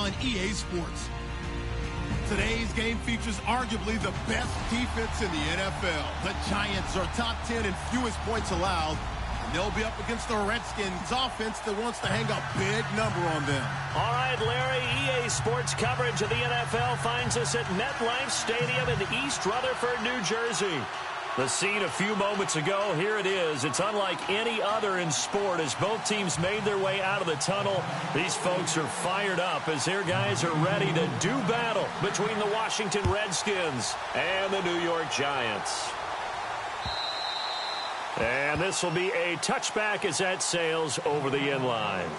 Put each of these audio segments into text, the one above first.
on EA Sports. Today's game features arguably the best defense in the NFL. The Giants are top 10 in fewest points allowed, and they'll be up against the Redskins offense that wants to hang a big number on them. All right, Larry, EA Sports coverage of the NFL finds us at MetLife Stadium in East Rutherford, New Jersey. The scene a few moments ago, here it is. It's unlike any other in sport as both teams made their way out of the tunnel. These folks are fired up as their guys are ready to do battle between the Washington Redskins and the New York Giants. And this will be a touchback as that sails over the end line.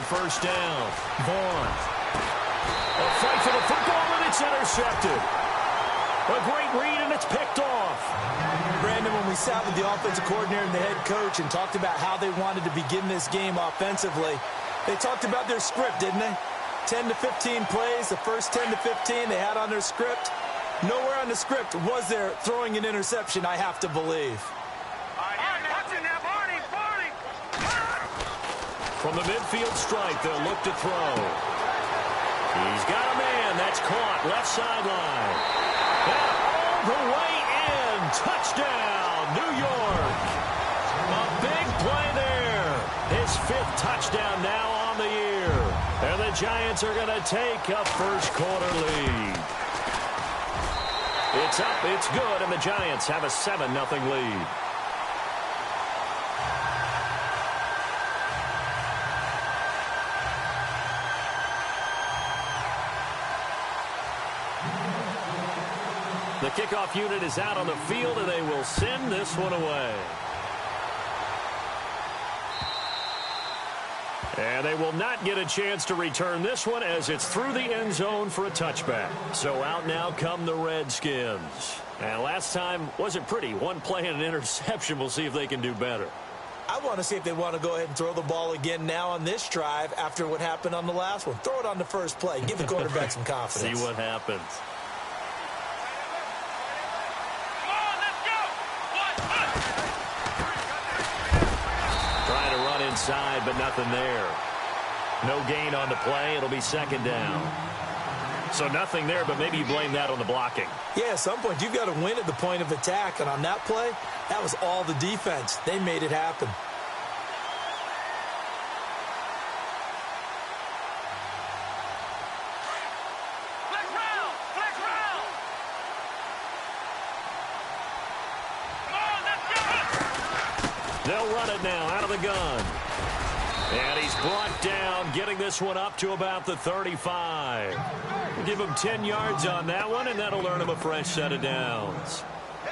First down. Vaughn. A fight for the football, and it's intercepted. A great read, and it's picked off. Brandon, when we sat with the offensive coordinator and the head coach and talked about how they wanted to begin this game offensively, they talked about their script, didn't they? 10 to 15 plays, the first 10 to 15 they had on their script. Nowhere on the script was there throwing an interception, I have to believe. From the midfield stripe, they'll look to throw. He's got a man. That's caught. Left sideline. And all the way in. Touchdown, New York. A big play there. His 5th touchdown now on the year. And the Giants are going to take a first-quarter lead. It's up. It's good. And the Giants have a 7-0 lead. The kickoff unit is out on the field, and they will send this one away. And they will not get a chance to return this one as it's through the end zone for a touchback. So out now come the Redskins. And last time wasn't pretty. One play and an interception. We'll see if they can do better. I want to see if they want to go ahead and throw the ball again now on this drive after what happened on the last one. Throw it on the first play. Give the quarterback some confidence. See what happens. Inside, but nothing there. No gain on the play. It'll be second down. So nothing there, but maybe you blame that on the blocking. Yeah, at some point, you've got to win at the point of attack. And on that play, that was all the defense. They made it happen. They'll run it now out of the gun. And he's brought down, getting this one up to about the 35. We'll give him 10 yards on that one, and that'll earn him a fresh set of downs.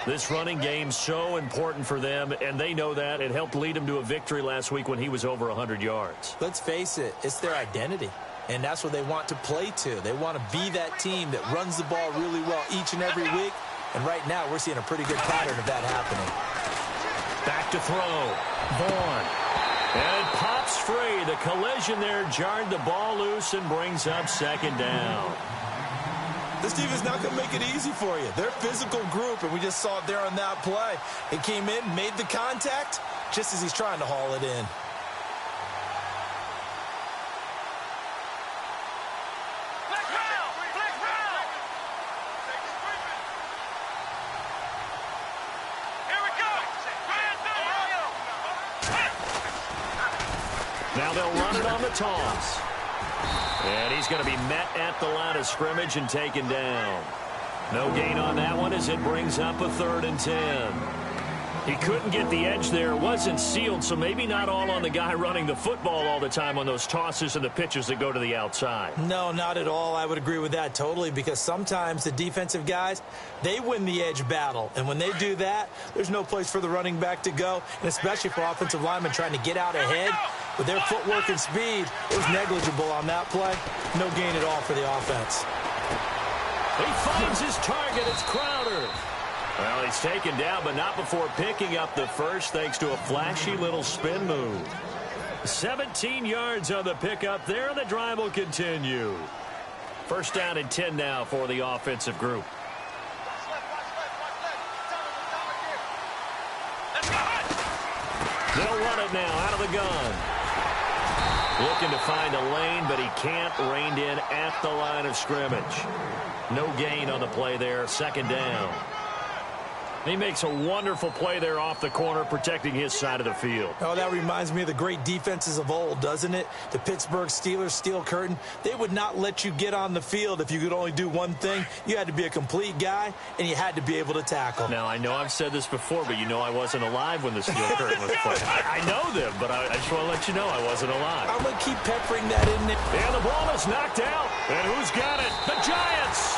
This running game's so important for them, and they know that. It helped lead him to a victory last week when he was over 100 yards. Let's face it, it's their identity, and that's what they want to play to. They want to be that team that runs the ball really well each and every week, and right now we're seeing a pretty good pattern of that happening. Back to throw. Vaughn. And it pops free. The collision there jarred the ball loose and brings up second down. This team is not going to make it easy for you. They're a physical group, and we just saw it there on that play. It came in, made the contact, just as he's trying to haul it in. Now they'll run it on the toss. And he's going to be met at the line of scrimmage and taken down. No gain on that one as it brings up a 3rd and 10. He couldn't get the edge there. It wasn't sealed, so maybe not all on the guy running the football all the time on those tosses and the pitches that go to the outside. No, not at all. I would agree with that totally, because sometimes the defensive guys, they win the edge battle. And when they do that, there's no place for the running back to go, and especially for offensive linemen trying to get out ahead. With their footwork and speed, it was negligible on that play. No gain at all for the offense. He finds his target. It's Crowder. Well, he's taken down, but not before picking up the first, thanks to a flashy little spin move. 17 yards on the pickup there, and the drive will continue. First down and 10 now for the offensive group. They'll run it now out of the gun. Looking to find a lane, but he can't. Reined in at the line of scrimmage. No gain on the play there. Second down. He makes a wonderful play there off the corner, protecting his side of the field. Oh, that reminds me of the great defenses of old, doesn't it? The Pittsburgh Steelers steel curtain. They would not let you get on the field if you could only do one thing. You had to be a complete guy, and you had to be able to tackle. Now, I know I've said this before, but you know I wasn't alive when the steel curtain was played. I know them, but I just want to let you know I wasn't alive. I'm going to keep peppering that in there. And the ball is knocked out. And who's got it? The Giants!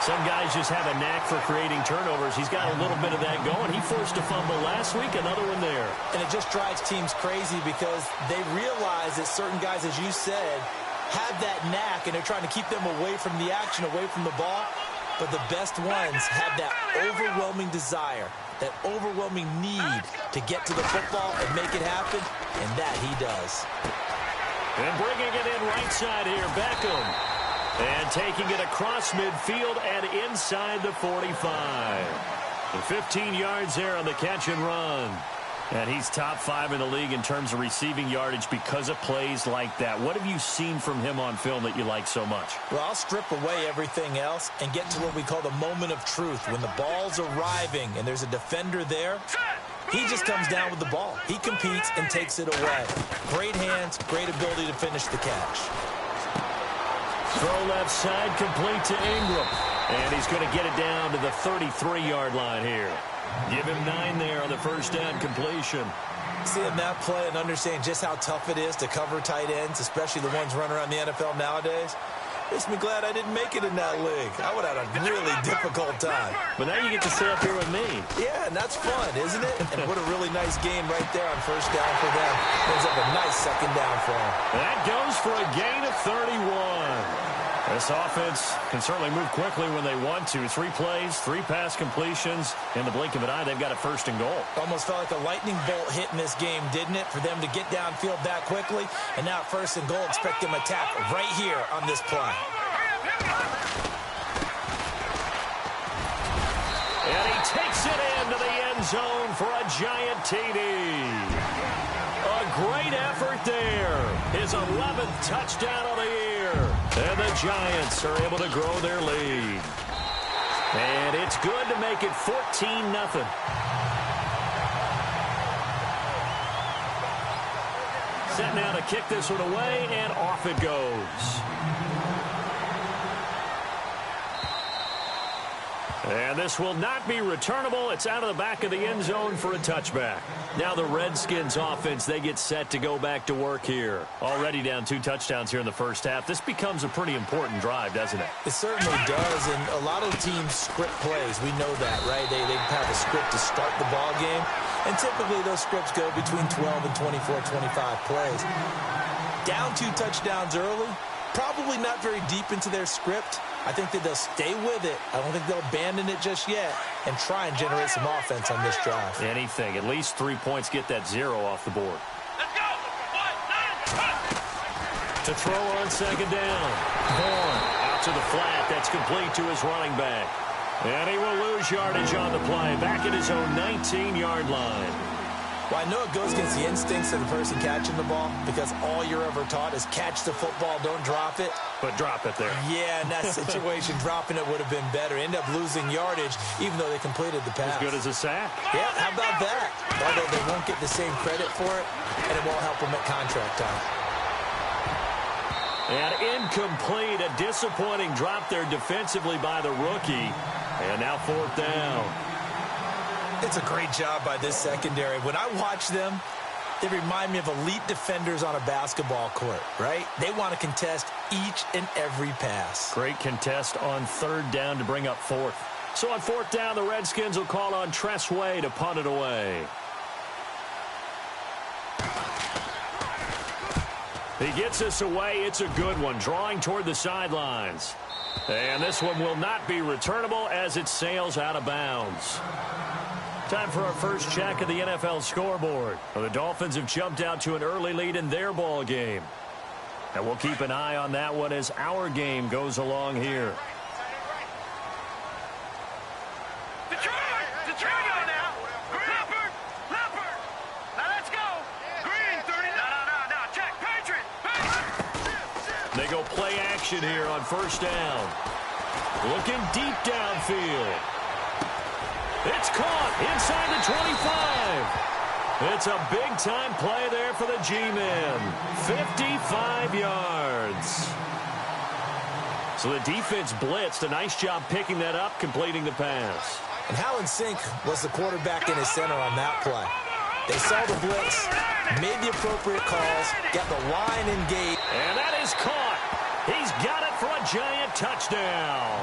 Some guys just have a knack for creating turnovers. He's got a little bit of that going. He forced a fumble last week, another one there. And it just drives teams crazy because they realize that certain guys, as you said, have that knack, and they're trying to keep them away from the action, away from the ball. But the best ones have that overwhelming desire, that overwhelming need to get to the football and make it happen, and that he does. And bringing it in right side here, Beckham. And taking it across midfield and inside the 45. And 15 yards there on the catch and run. And he's top 5 in the league in terms of receiving yardage because of plays like that. What have you seen from him on film that you like so much? Well, I'll strip away everything else and get to what we call the moment of truth. When the ball's arriving and there's a defender there, he just comes down with the ball. He competes and takes it away. Great hands, great ability to finish the catch. Throw left side, complete to Ingram. And he's going to get it down to the 33-yard line here. Give him 9 there on the first down completion. Seeing that play and understanding just how tough it is to cover tight ends, especially the ones running around the NFL nowadays, makes me glad I didn't make it in that league. I would have had a really difficult time. But now you get to sit up here with me. Yeah, and that's fun, isn't it? And what a really nice game right there on first down for them. Ends up a nice second down for them. That goes for a gain of 31. This offense can certainly move quickly when they want to. 3 plays, 3 pass completions. In the blink of an eye, they've got a first and goal. Almost felt like a lightning bolt hit in this game, didn't it? For them to get downfield that quickly. And now first and goal, expect them to attack right here on this play. And he takes it into the end zone for a giant TD. A great effort there. His 11th touchdown of the year. And the Giants are able to grow their lead. And it's good to make it 14-0. Set now to kick this one away, and off it goes. And this will not be returnable. It's out of the back of the end zone for a touchback. Now the Redskins offense, they get set to go back to work here. Already down 2 touchdowns here in the first half. This becomes a pretty important drive, doesn't it? It certainly does, and a lot of teams script plays. We know that, right? They have a script to start the ball game, and typically those scripts go between 12 and 24, 25 plays. Down 2 touchdowns early, probably not very deep into their script. I think that they'll stay with it. I don't think they'll abandon it just yet and try and generate some offense on this drive. Anything. At least 3 points, get that 0 off the board. Let's go. 1, 9, To throw on second down. Bourne out to the flat. That's complete to his running back. And he will lose yardage on the play. Back at his own 19-yard line. Well, I know it goes against the instincts of the person catching the ball because all you're ever taught is catch the football, don't drop it. But drop it there. Yeah, in that situation, dropping it would have been better. End up losing yardage, even though they completed the pass. As good as a sack. Yeah, how about that? Although they won't get the same credit for it, and it won't help them at contract time. And incomplete. A disappointing drop there defensively by the rookie. And now 4th down. It's a great job by this secondary. When I watch them, they remind me of elite defenders on a basketball court, right? They want to contest each and every pass. Great contest on third down to bring up fourth. So on fourth down, the Redskins will call on Tress Way to punt it away. He gets this away. It's a good one, drawing toward the sidelines. And this one will not be returnable as it sails out of bounds. Time for our first check of the NFL scoreboard. Well, the Dolphins have jumped out to an early lead in their ball game. And we'll keep an eye on that one as our game goes along here. They go play action here on first down. Looking deep downfield. It's caught inside the 25. It's a big-time play there for the G-men. 55 yards. So the defense blitzed. A nice job picking that up, completing the pass. And how in sync was the quarterback in his center on that play? They saw the blitz, made the appropriate calls, got the line engaged. And that is caught. He's got it for a giant touchdown.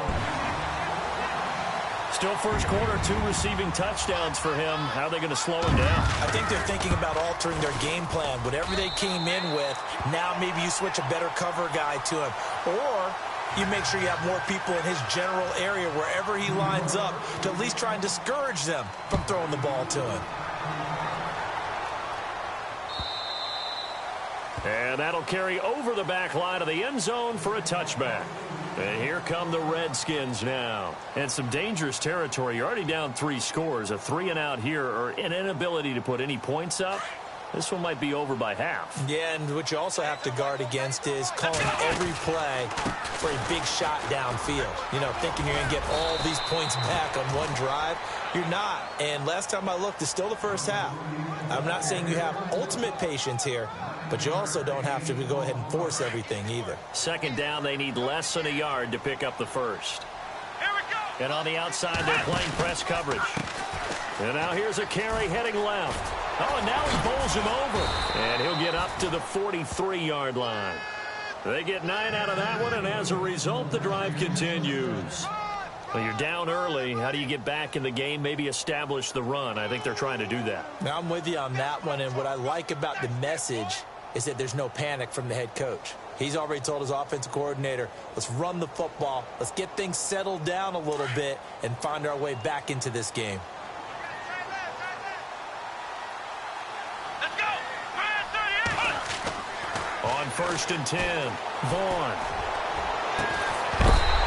Still first quarter, 2 receiving touchdowns for him. How are they going to slow him down? I think they're thinking about altering their game plan. Whatever they came in with, now maybe you switch a better cover guy to him. Or you make sure you have more people in his general area wherever he lines up to at least try and discourage them from throwing the ball to him. And that'll carry over the back line of the end zone for a touchback. And here come the Redskins now. And some dangerous territory. You're already down 3 scores. A 3-and-out here, or an inability to put any points up. This one might be over by half. Yeah, and what you also have to guard against is calling every play for a big shot downfield. You know, thinking you're going to get all these points back on one drive. You're not. And last time I looked, it's still the first half. I'm not saying you have ultimate patience here, but you also don't have to go ahead and force everything either. Second down, they need less than a yard to pick up the first. Here we go. And on the outside, they're playing press coverage. And now here's a carry heading left. Oh, and now he bowls him over. And he'll get up to the 43-yard line. They get 9 out of that one, and as a result, the drive continues. Well, you're down early. How do you get back in the game, maybe establish the run? I think they're trying to do that. Now, I'm with you on that one, and what I like about the message is that there's no panic from the head coach. He's already told his offensive coordinator, let's run the football, let's get things settled down a little bit and find our way back into this game. On 1st and 10, Vaughn.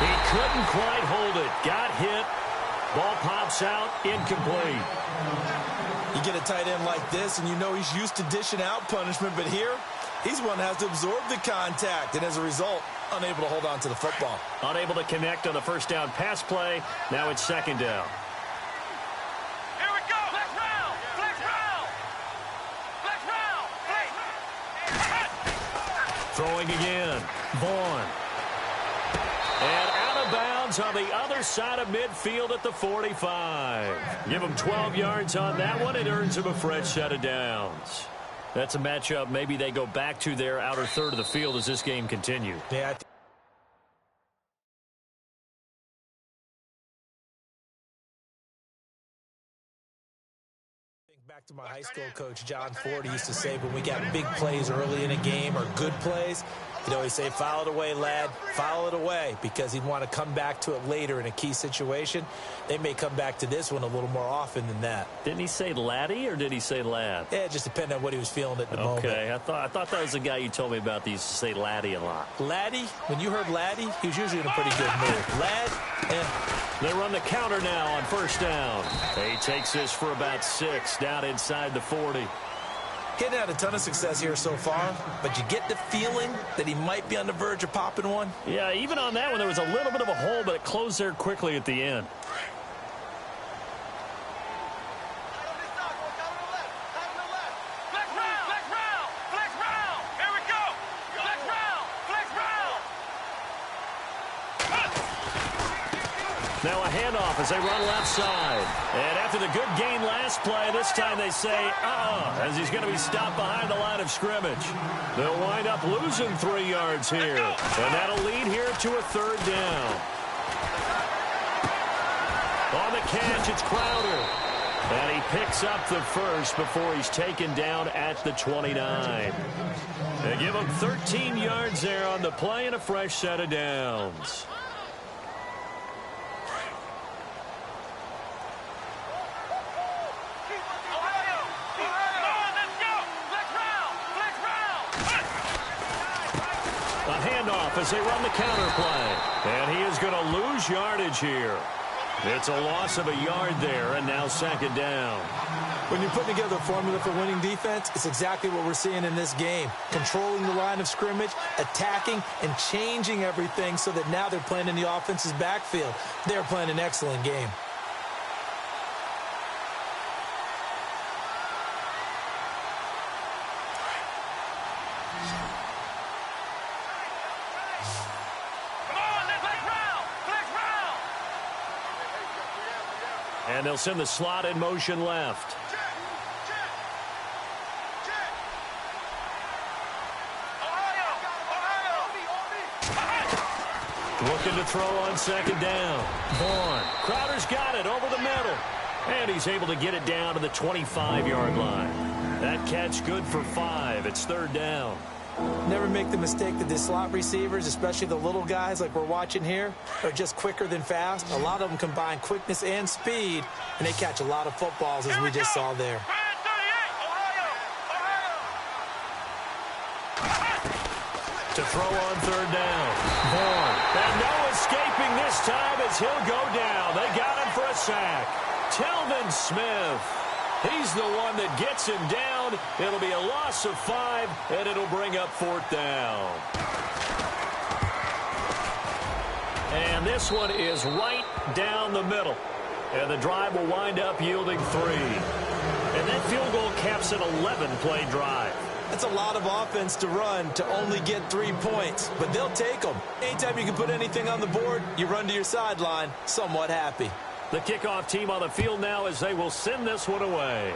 He couldn't quite hold it. Got hit. Ball pops out. Incomplete. You get a tight end like this, and you know he's used to dishing out punishment, but here, he's one that has to absorb the contact, and as a result, unable to hold on to the football. Unable to connect on the first down pass play. Now it's second down. Here we go. Flex round. Flex round. Flex round. Throwing again. Vaughn. And out of bounds on the other side of midfield at the 45. Give him 12 yards on that one. It earns him a fresh set of downs. That's a matchup maybe they go back to their outer third of the field as this game continues. Yeah. Back to my high school coach, John Ford, used to say when we got big plays early in a game or good plays, he'd always say, file it away, lad, file it away, because he'd want to come back to it later in a key situation. They may come back to this one a little more often than that. Didn't he say laddie or did he say lad? Yeah, it just depended on what he was feeling at the moment. Okay, I thought that was the guy you told me about that used to say laddie a lot. Laddie, when you heard laddie, he was usually in a pretty good mood. Lad, They run the counter now on first down. He takes this for about 6 down inside the 40. Getting had a ton of success here so far, but you get the feeling that he might be on the verge of popping one. Yeah, even on that one, there was a little bit of a hole, but it closed there quickly at the end. Now a handoff as they run left side. And after the good gain last play, this time they say, as he's going to be stopped behind the line of scrimmage. They'll wind up losing 3 yards here. And that'll lead here to a 3rd down. On the catch, it's Crowder. And he picks up the first before he's taken down at the 29. They give him 13 yards there on the play and a fresh set of downs. As they run the counter play. And he is going to lose yardage here. It's a loss of a yard there, and now 2nd down. When you're putting together a formula for winning defense, it's exactly what we're seeing in this game. Controlling the line of scrimmage, attacking, and changing everything so that now they're playing in the offense's backfield. They're playing an excellent game. And they'll send the slot in motion left. Looking to throw on 2nd down. Vaughn. Crowder's got it over the middle. And he's able to get it down to the 25-yard line. That catch good for 5. It's 3rd down. Never make the mistake that the slot receivers, especially the little guys like we're watching here, are just quicker than fast. A lot of them combine quickness and speed, and they catch a lot of footballs, as we just saw there. To throw on 3rd down. Vaughn. And no escaping this time as he'll go down. They got him for a sack. Telvin Smith. He's the one that gets him down. It'll be a loss of 5, and it'll bring up 4th down. And this one is right down the middle. And the drive will wind up yielding 3. And that field goal caps an 11-play drive. That's a lot of offense to run to only get 3 points, but they'll take them. Anytime you can put anything on the board, you run to your sideline, somewhat happy. The kickoff team on the field now as they will send this one away.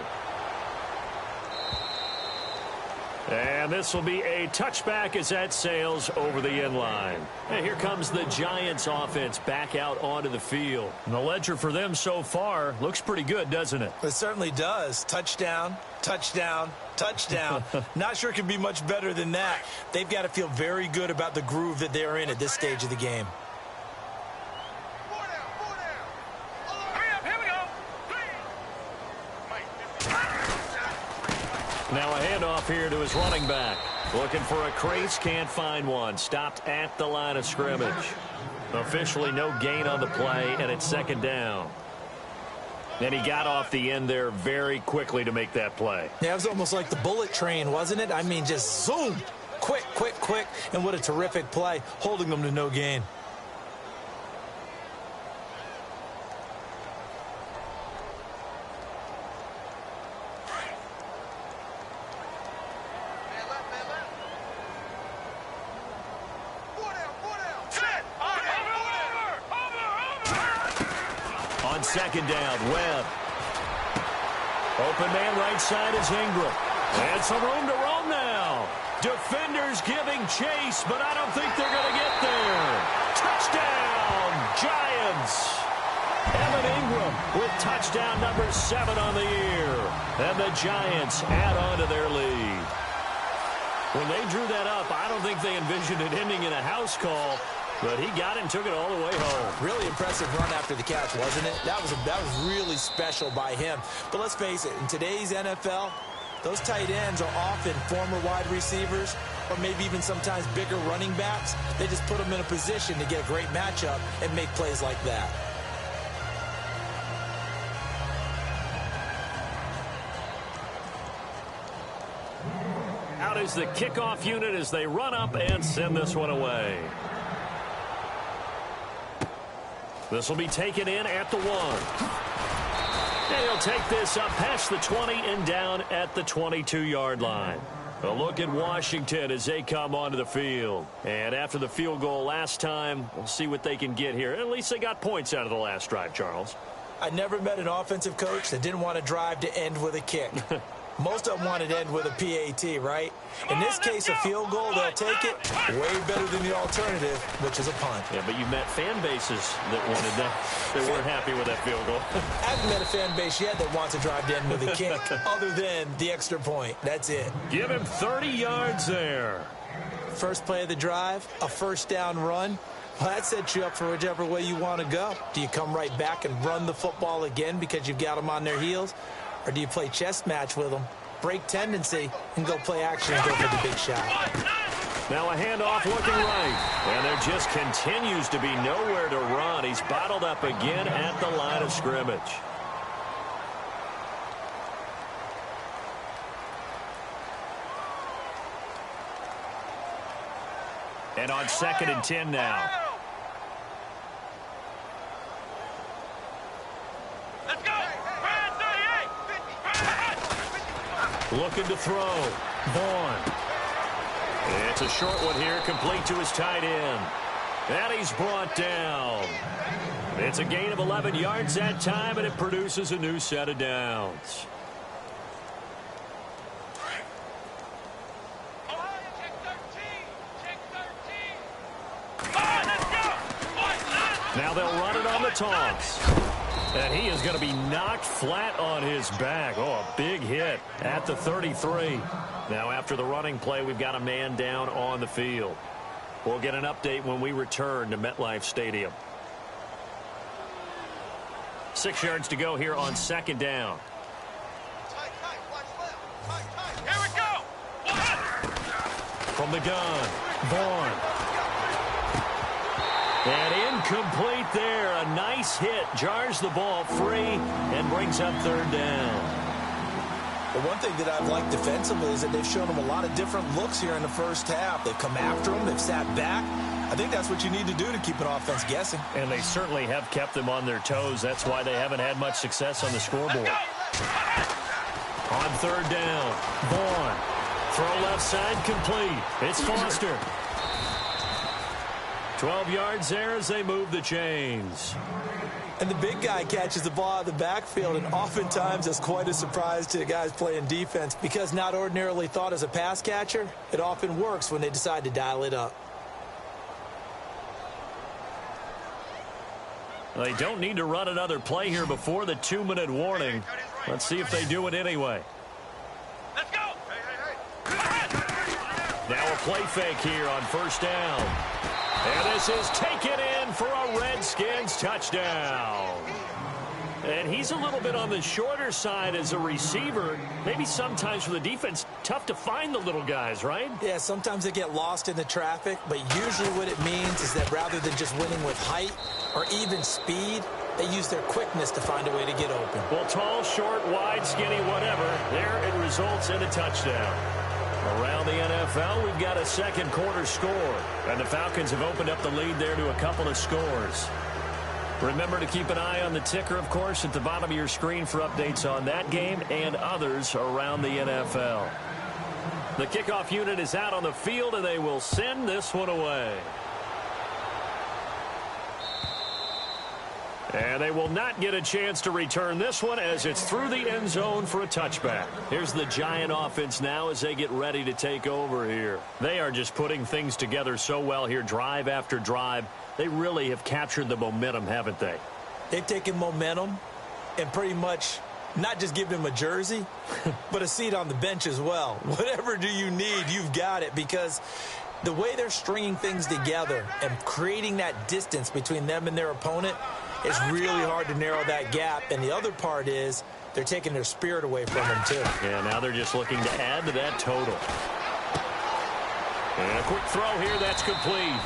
And this will be a touchback as that sails over the end line. And here comes the Giants offense back out onto the field. And the ledger for them so far looks pretty good, doesn't it? It certainly does. Touchdown, touchdown, touchdown. Not sure it could be much better than that. They've got to feel very good about the groove that they're in at this stage of the game. Now a handoff here to his running back. Looking for a crease, can't find one. Stopped at the line of scrimmage. Officially no gain on the play, and it's 2nd down. And he got off the end there very quickly to make that play. Yeah, it was almost like the bullet train, wasn't it? I mean, just zoom. Quick, quick, quick. And what a terrific play, holding them to no gain. On 2nd down, Webb. Open man right side is Ingram. And some room to roam now. Defenders giving chase, but I don't think they're going to get there. Touchdown, Giants. Evan Ingram with touchdown number 7 on the year. And the Giants add on to their lead. When they drew that up, I don't think they envisioned it ending in a house call. But he got it and took it all the way home. Really impressive run after the catch, wasn't it? That was really special by him. But let's face it, in today's NFL, those tight ends are often former wide receivers or maybe even sometimes bigger running backs. They just put them in a position to get a great matchup and make plays like that. Out is the kickoff unit as they run up and send this one away. This will be taken in at the 1. And he'll take this up past the 20 and down at the 22-yard line. A look at Washington as they come onto the field. And after the field goal last time, we'll see what they can get here. At least they got points out of the last drive, Charles. I never met an offensive coach that didn't want to drive to end with a kick. Most of them wanted to end with a PAT, right? In this case, a field goal, they'll take it. Way better than the alternative, which is a punt. Yeah, but you met fan bases that wanted that. They weren't happy with that field goal. I haven't met a fan base yet that wants to drive to end with a kick, other than the extra point. That's it. Give him 30 yards there. First play of the drive, a first down run. Well, that sets you up for whichever way you want to go. Do you come right back and run the football again because you've got them on their heels? Or do you play chess match with them, break tendency, and go play action and go for the big shot? Now a handoff looking right. And there just continues to be nowhere to run. He's bottled up again at the line of scrimmage. And on 2nd and 10 now. Let's go. Looking to throw. Vaughn. It's a short one here, complete to his tight end. And he's brought down. It's a gain of 11 yards that time, and it produces a new set of downs. Now they'll run it on the toss. And he is going to be knocked flat on his back. Oh, a big hit at the 33. Now after the running play, we've got a man down on the field. We'll get an update when we return to MetLife Stadium. 6 yards to go here on 2nd down. Here we go. From the gun, Vaughn. And incomplete there. A nice hit. Jars the ball free and brings up 3rd down. The one thing that I've liked defensively is that they've shown them a lot of different looks here in the first half. They've come after them. They've sat back. I think that's what you need to do to keep an offense guessing. And they certainly have kept them on their toes. That's why they haven't had much success on the scoreboard. On 3rd down, Vaughn. Throw left side complete. It's Foster. 12 yards there as they move the chains. And the big guy catches the ball out of the backfield, and oftentimes it's quite a surprise to the guys playing defense because not ordinarily thought as a pass catcher, it often works when they decide to dial it up. They don't need to run another play here before the 2-minute warning. Let's see if they do it anyway. Let's go. Now a play fake here on 1st down. And this is taken in for a Redskins touchdown. And he's a little bit on the shorter side as a receiver. Maybe sometimes for the defense, tough to find the little guys, right? Yeah, sometimes they get lost in the traffic, but usually what it means is that rather than just winning with height or even speed, they use their quickness to find a way to get open. Well, tall, short, wide, skinny, whatever, there it results in a touchdown. Around the NFL, we've got a 2nd quarter score. And the Falcons have opened up the lead there to a couple of scores. Remember to keep an eye on the ticker, of course, at the bottom of your screen for updates on that game and others around the NFL. The kickoff unit is out on the field, and they will send this one away. And they will not get a chance to return this one as it's through the end zone for a touchback. Here's the Giant offense now as they get ready to take over here. They are just putting things together so well here, drive after drive. They really have captured the momentum, haven't they? They've taken momentum and pretty much not just given him a jersey, but a seat on the bench as well. Whatever do you need, you've got it, because the way they're stringing things together and creating that distance between them and their opponent, it's really hard to narrow that gap. And the other part is they're taking their spirit away from them, too. Yeah, now they're just looking to add to that total. And a quick throw here, that's complete.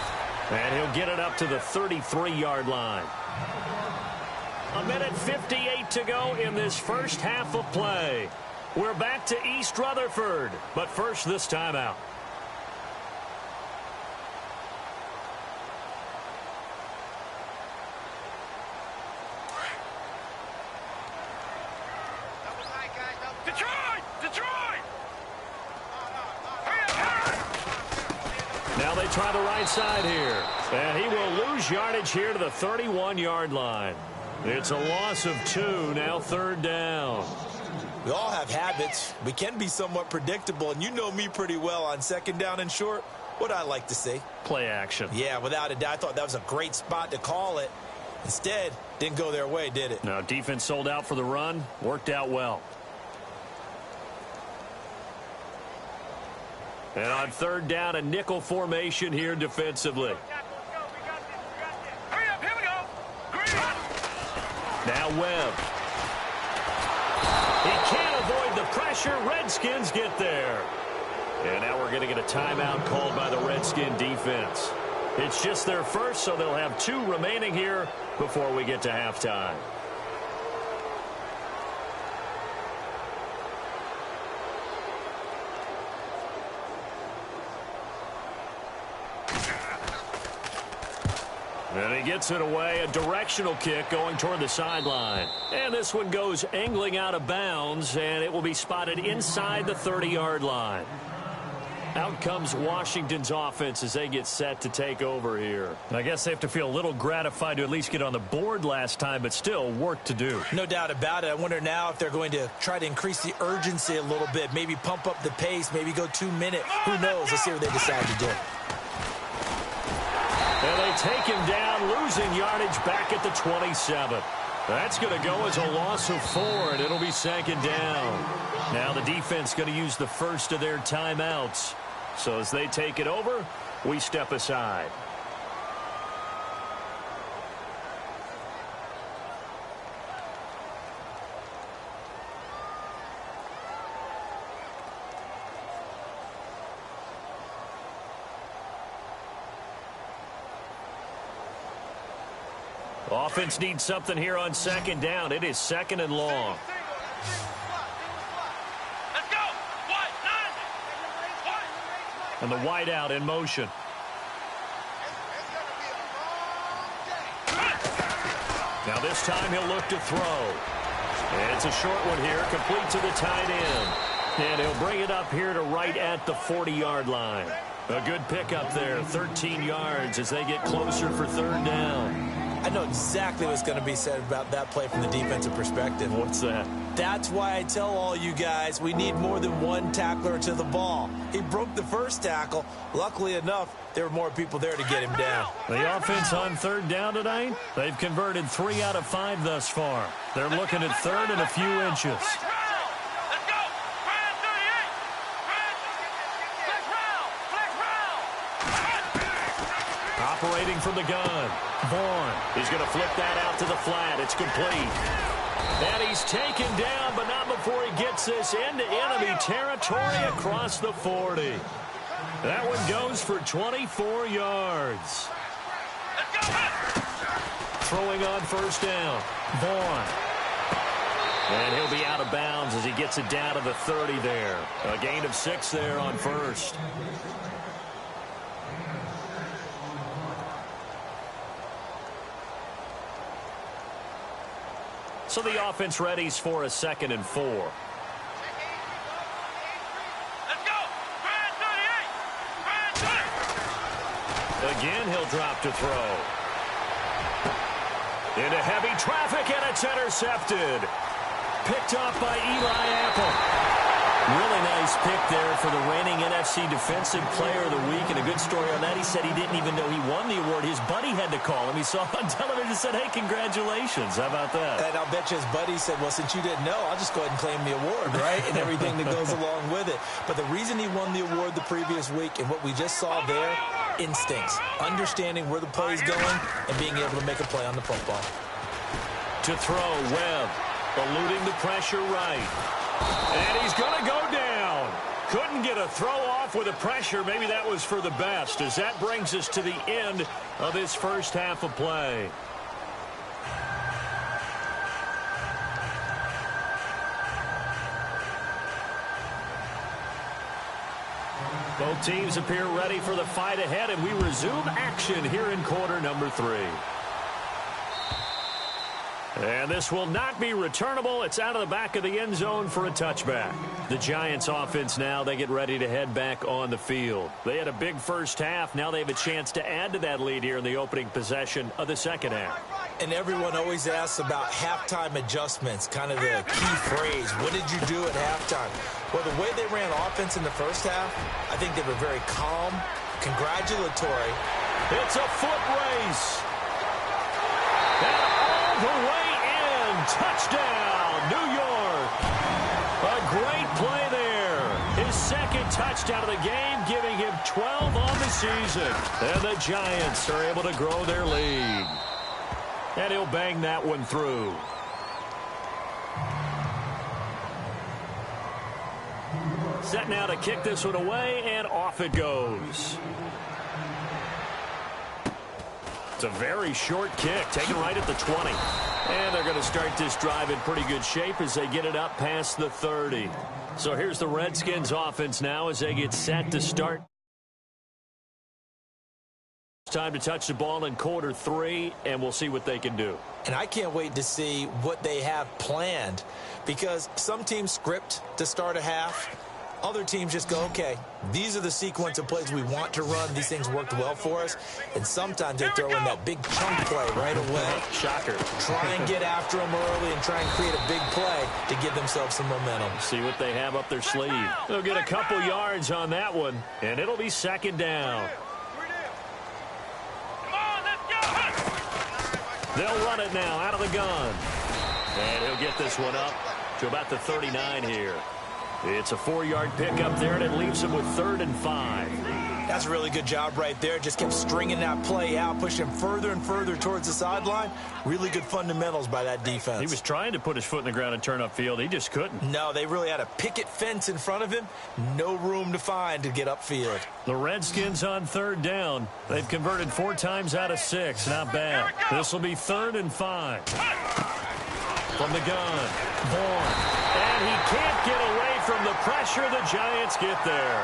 And he'll get it up to the 33-yard line. 1:58 to go in this first half of play. We're back to East Rutherford. But first, this timeout. Detroit! Detroit! Now they try the right side here. And he will lose yardage here to the 31-yard line. It's a loss of 2, now 3rd down. We all have habits. We can be somewhat predictable, and you know me pretty well on 2nd down and short. What I like to see? Play action. Yeah, without a doubt. I thought that was a great spot to call it. Instead, didn't go their way, did it? No, defense sold out for the run. Worked out well. And on 3rd down, a nickel formation here defensively. Hurry up, here we go. Now Webb. He can't avoid the pressure. Redskins get there. And now we're going to get a timeout called by the Redskin defense. It's just their first, so they'll have 2 remaining here before we get to halftime. And he gets it away, a directional kick going toward the sideline. And this one goes angling out of bounds, and it will be spotted inside the 30-yard line. Out comes Washington's offense as they get set to take over here. I guess they have to feel a little gratified to at least get on the board last time, but still work to do. No doubt about it. I wonder now if they're going to try to increase the urgency a little bit, maybe pump up the pace, maybe go 2-minute. Who knows? Let's see what they decide to do. And they take him down, losing yardage back at the 27. That's going to go as a loss of 4, and it'll be 2nd down. Now the defense going to use the first of their timeouts. So as they take it over, we step aside. Offense needs something here on 2nd down. It is 2nd and long. Let's go. What? 9. And the wideout in motion. Now this time he'll look to throw. And it's a short one here, complete to the tight end. And he'll bring it up here to right at the 40-yard line. A good pickup there, 13 yards as they get closer for 3rd down. I know exactly what's going to be said about that play from the defensive perspective. What's that? That's why I tell all you guys we need more than one tackler to the ball. He broke the first tackle. Luckily enough, there were more people there to get him down. The offense on 3rd down tonight, they've converted 3 out of 5 thus far. They're looking at 3rd and a few inches. Operating from the gun. Vaughn. He's going to flip that out to the flat. It's complete. And he's taken down, but not before he gets this into enemy territory across the 40. That one goes for 24 yards. Throwing on 1st down. Vaughn. And he'll be out of bounds as he gets it down to the 30 there. A gain of 6 there on 1st. So the offense readies for a 2nd and 4. Let's go. Again, he'll drop to throw. Into heavy traffic, and it's intercepted. Picked off by Eli Apple. Really nice pick there for the reigning NFC Defensive Player of the Week. And a good story on that, he said he didn't even know he won the award. His buddy had to call him. He saw on television and said, hey, congratulations. How about that? And I'll bet you his buddy said, well, since you didn't know, I'll just go ahead and claim the award, right? And everything that goes along with it. But the reason he won the award the previous week and what we just saw there, instincts, understanding where the play is going and being able to make a play on the football. To throw, Webb, eluding the pressure right. And he's going to go down. Couldn't get a throw off with the pressure. Maybe that was for the best, as that brings us to the end of this first half of play. Both teams appear ready for the fight ahead, and we resume action here in quarter number 3. And this will not be returnable. It's out of the back of the end zone for a touchback. The Giants offense now, they get ready to head back on the field. They had a big first half. Now they have a chance to add to that lead here in the opening possession of the second half. And everyone always asks about halftime adjustments, kind of the key phrase. What did you do at halftime? Well, the way they ran offense in the first half, I think they were very calm, congratulatory. It's a foot race. And all the way in. Touchdown, New York. A great play there. His second touchdown of the game, giving him 12 on the season. And the Giants are able to grow their lead. And he'll bang that one through. Set now to kick this one away, and off it goes. It's a very short kick, taken right at the 20. And they're going to start this drive in pretty good shape as they get it up past the 30. So here's the Redskins offense now as they get set to start. Time to touch the ball in quarter 3, and we'll see what they can do. And I can't wait to see what they have planned, because some teams script to start a half. Other teams just go, okay, these are the sequence of plays we want to run. These things worked well for us. And sometimes they throw in that big chunk play right away. Shocker. Try and get after them early and try and create a big play to give themselves some momentum. See what they have up their sleeve. They'll get a couple yards on that one, and it'll be second down. They'll run it now out of the gun. And he'll get this one up to about the 39 here. It's a 4-yard pickup there, and it leaves him with 3rd and 5. That's a really good job right there. Just kept stringing that play out, pushing him further and further towards the sideline. Really good fundamentals by that defense. He was trying to put his foot in the ground and turn upfield. He just couldn't. No, they really had a picket fence in front of him. No room to find to get upfield. The Redskins on 3rd down. They've converted 4 times out of 6. Not bad. This will be 3rd and 5. From the gun, Vaughn. And he can't get away from the pressure. The Giants get there.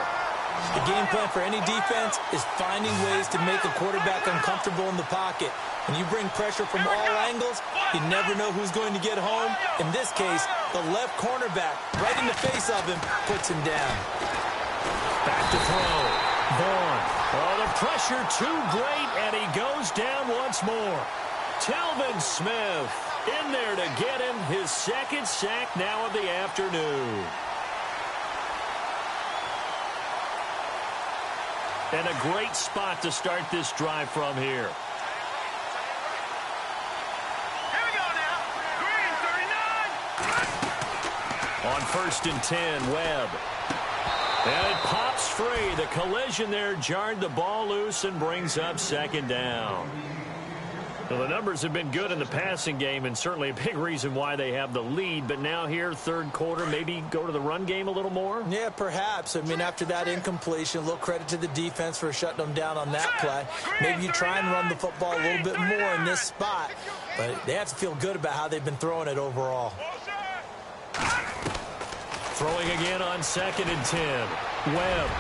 The game plan for any defense is finding ways to make a quarterback uncomfortable in the pocket. When you bring pressure from all angles, you never know who's going to get home. In this case, the left cornerback, right in the face of him, puts him down. Back to throw. Vaughn. Oh, the pressure too great, and he goes down once more. Telvin Smith in there to get him his 2nd sack now of the afternoon. And a great spot to start this drive from here. Here we go now. Green 39. On 1st and 10, Webb. And it pops free. The collision there jarred the ball loose and brings up 2nd down. Well, the numbers have been good in the passing game, and certainly a big reason why they have the lead. But now here, 3rd quarter, maybe go to the run game a little more? Yeah, perhaps. I mean, after that incompletion, a little credit to the defense for shutting them down on that play. Maybe you try and run the football a little bit more in this spot. But they have to feel good about how they've been throwing it overall. Throwing again on 2nd and 10. Webb.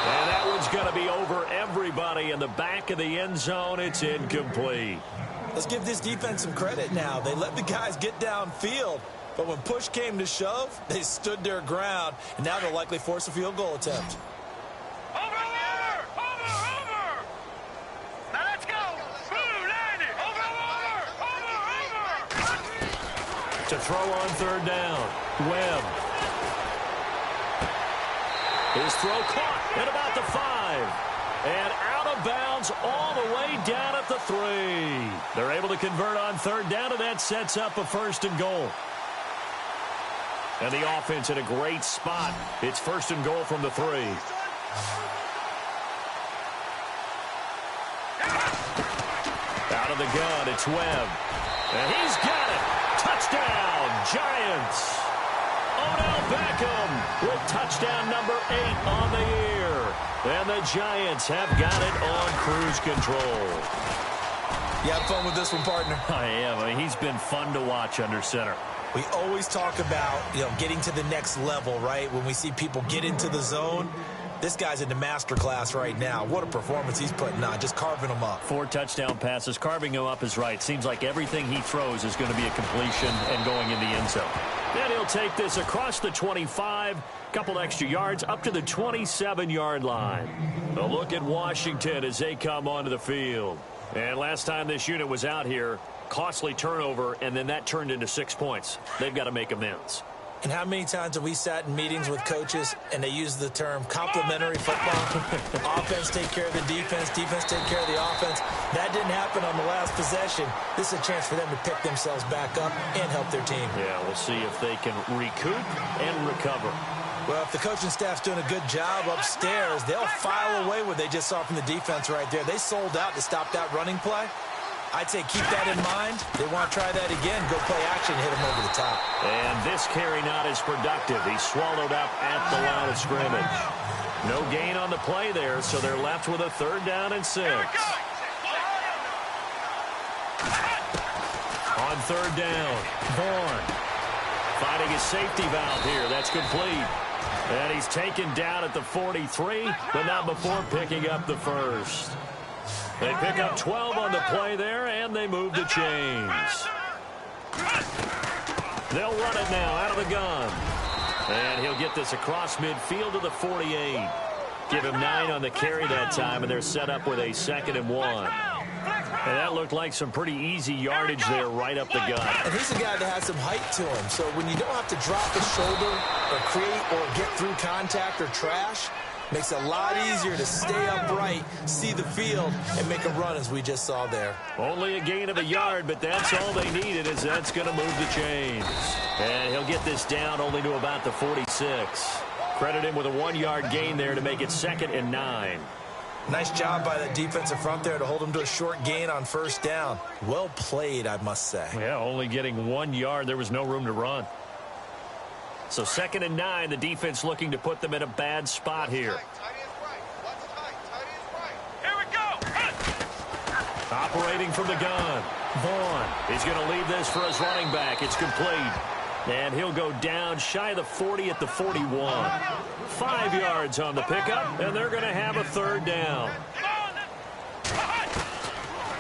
And that one's going to be over everybody in the back of the end zone. It's incomplete. Let's give this defense some credit now. They let the guys get downfield, but when push came to shove, they stood their ground, and now they'll likely force a field goal attempt. Over. Now let's go. Blue, land it. Over. To throw on 3rd down. Webb. His throw caught at about the 5. And out of bounds all the way down at the 3. They're able to convert on 3rd down, and that sets up a 1st and goal. And the offense in a great spot. It's 1st and goal from the 3. Out of the gun, it's Webb. And he's got it. Touchdown, Giants. Odell Beckham with touchdown number 8 on the year. And the Giants have got it on cruise control. You have fun with this one, partner? I am. I mean, he's been fun to watch under center. We always talk about, getting to the next level, right? When we see people get into the zone, This guy's in the master class right now. What a performance he's putting on, just carving them up. 4 touchdown passes. Carving him up is right. Seems like everything he throws is going to be a completion and going in the end zone. Then he'll take this across the 25, couple extra yards up to the 27-yard line. A look at Washington as they come onto the field. And last time this unit was out here, costly turnover, and then that turned into 6 points. They've got to make amends. And how many times have we sat in meetings with coaches and they use the term complementary football? Offense take care of the defense, defense take care of the offense. That didn't happen on the last possession. This is a chance for them to pick themselves back up and help their team. Yeah, we'll see if they can recoup and recover. Well, if the coaching staff's doing a good job upstairs, they'll file away what they just saw from the defense right there. They sold out to stop that running play. I'd say keep that in mind. They want to try that again. Go play action, hit him over the top. And this carry not as productive. He's swallowed up at the line of scrimmage. No gain on the play there, so they're left with a 3rd down and 6. On 3rd down, Vaughn finding his safety valve here. That's complete. And he's taken down at the 43, but not before picking up the 1st. They pick up 12 on the play there, and they move the chains. They'll run it now out of the gun. And he'll get this across midfield to the 48. Give him 9 on the carry that time, and they're set up with a 2nd and 1. And that looked like some pretty easy yardage there right up the gut. And he's a guy that has some height to him. So when you don't have to drop his shoulder or create or get through contact or trash, makes it a lot easier to stay upright, see the field, and make a run as we just saw there. Only a gain of a yard, but that's all they needed, as that's going to move the chains. And he'll get this down only to about the 46. Credit him with a 1-yard gain there to make it 2nd and 9. Nice job by the defensive front there to hold him to a short gain on 1st down. Well played, I must say. Yeah, only getting 1 yard. There was no room to run. So 2nd and 9, the defense looking to put them in a bad spot here. Here we go. Operating from the gun. Vaughn. He's going to leave this for his running back. It's complete. And he'll go down shy of the 40 at the 41. 5 yards on the pickup, and they're going to have a 3rd down.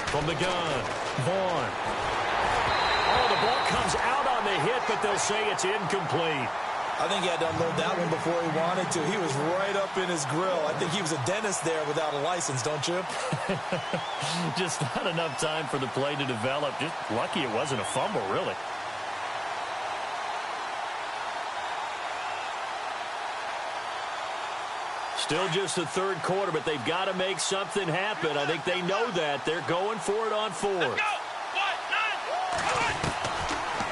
From the gun, Vaughn. Oh, the ball comes out on the hit, but they'll say it's incomplete. I think he had to unload that one before he wanted to. He was right up in his grill. I think he was a dentist there without a license, don't you? Just not enough time for the play to develop. Just lucky it wasn't a fumble, really. Still just the 3rd quarter, but they've got to make something happen. I think they know that. They're going for it on 4th.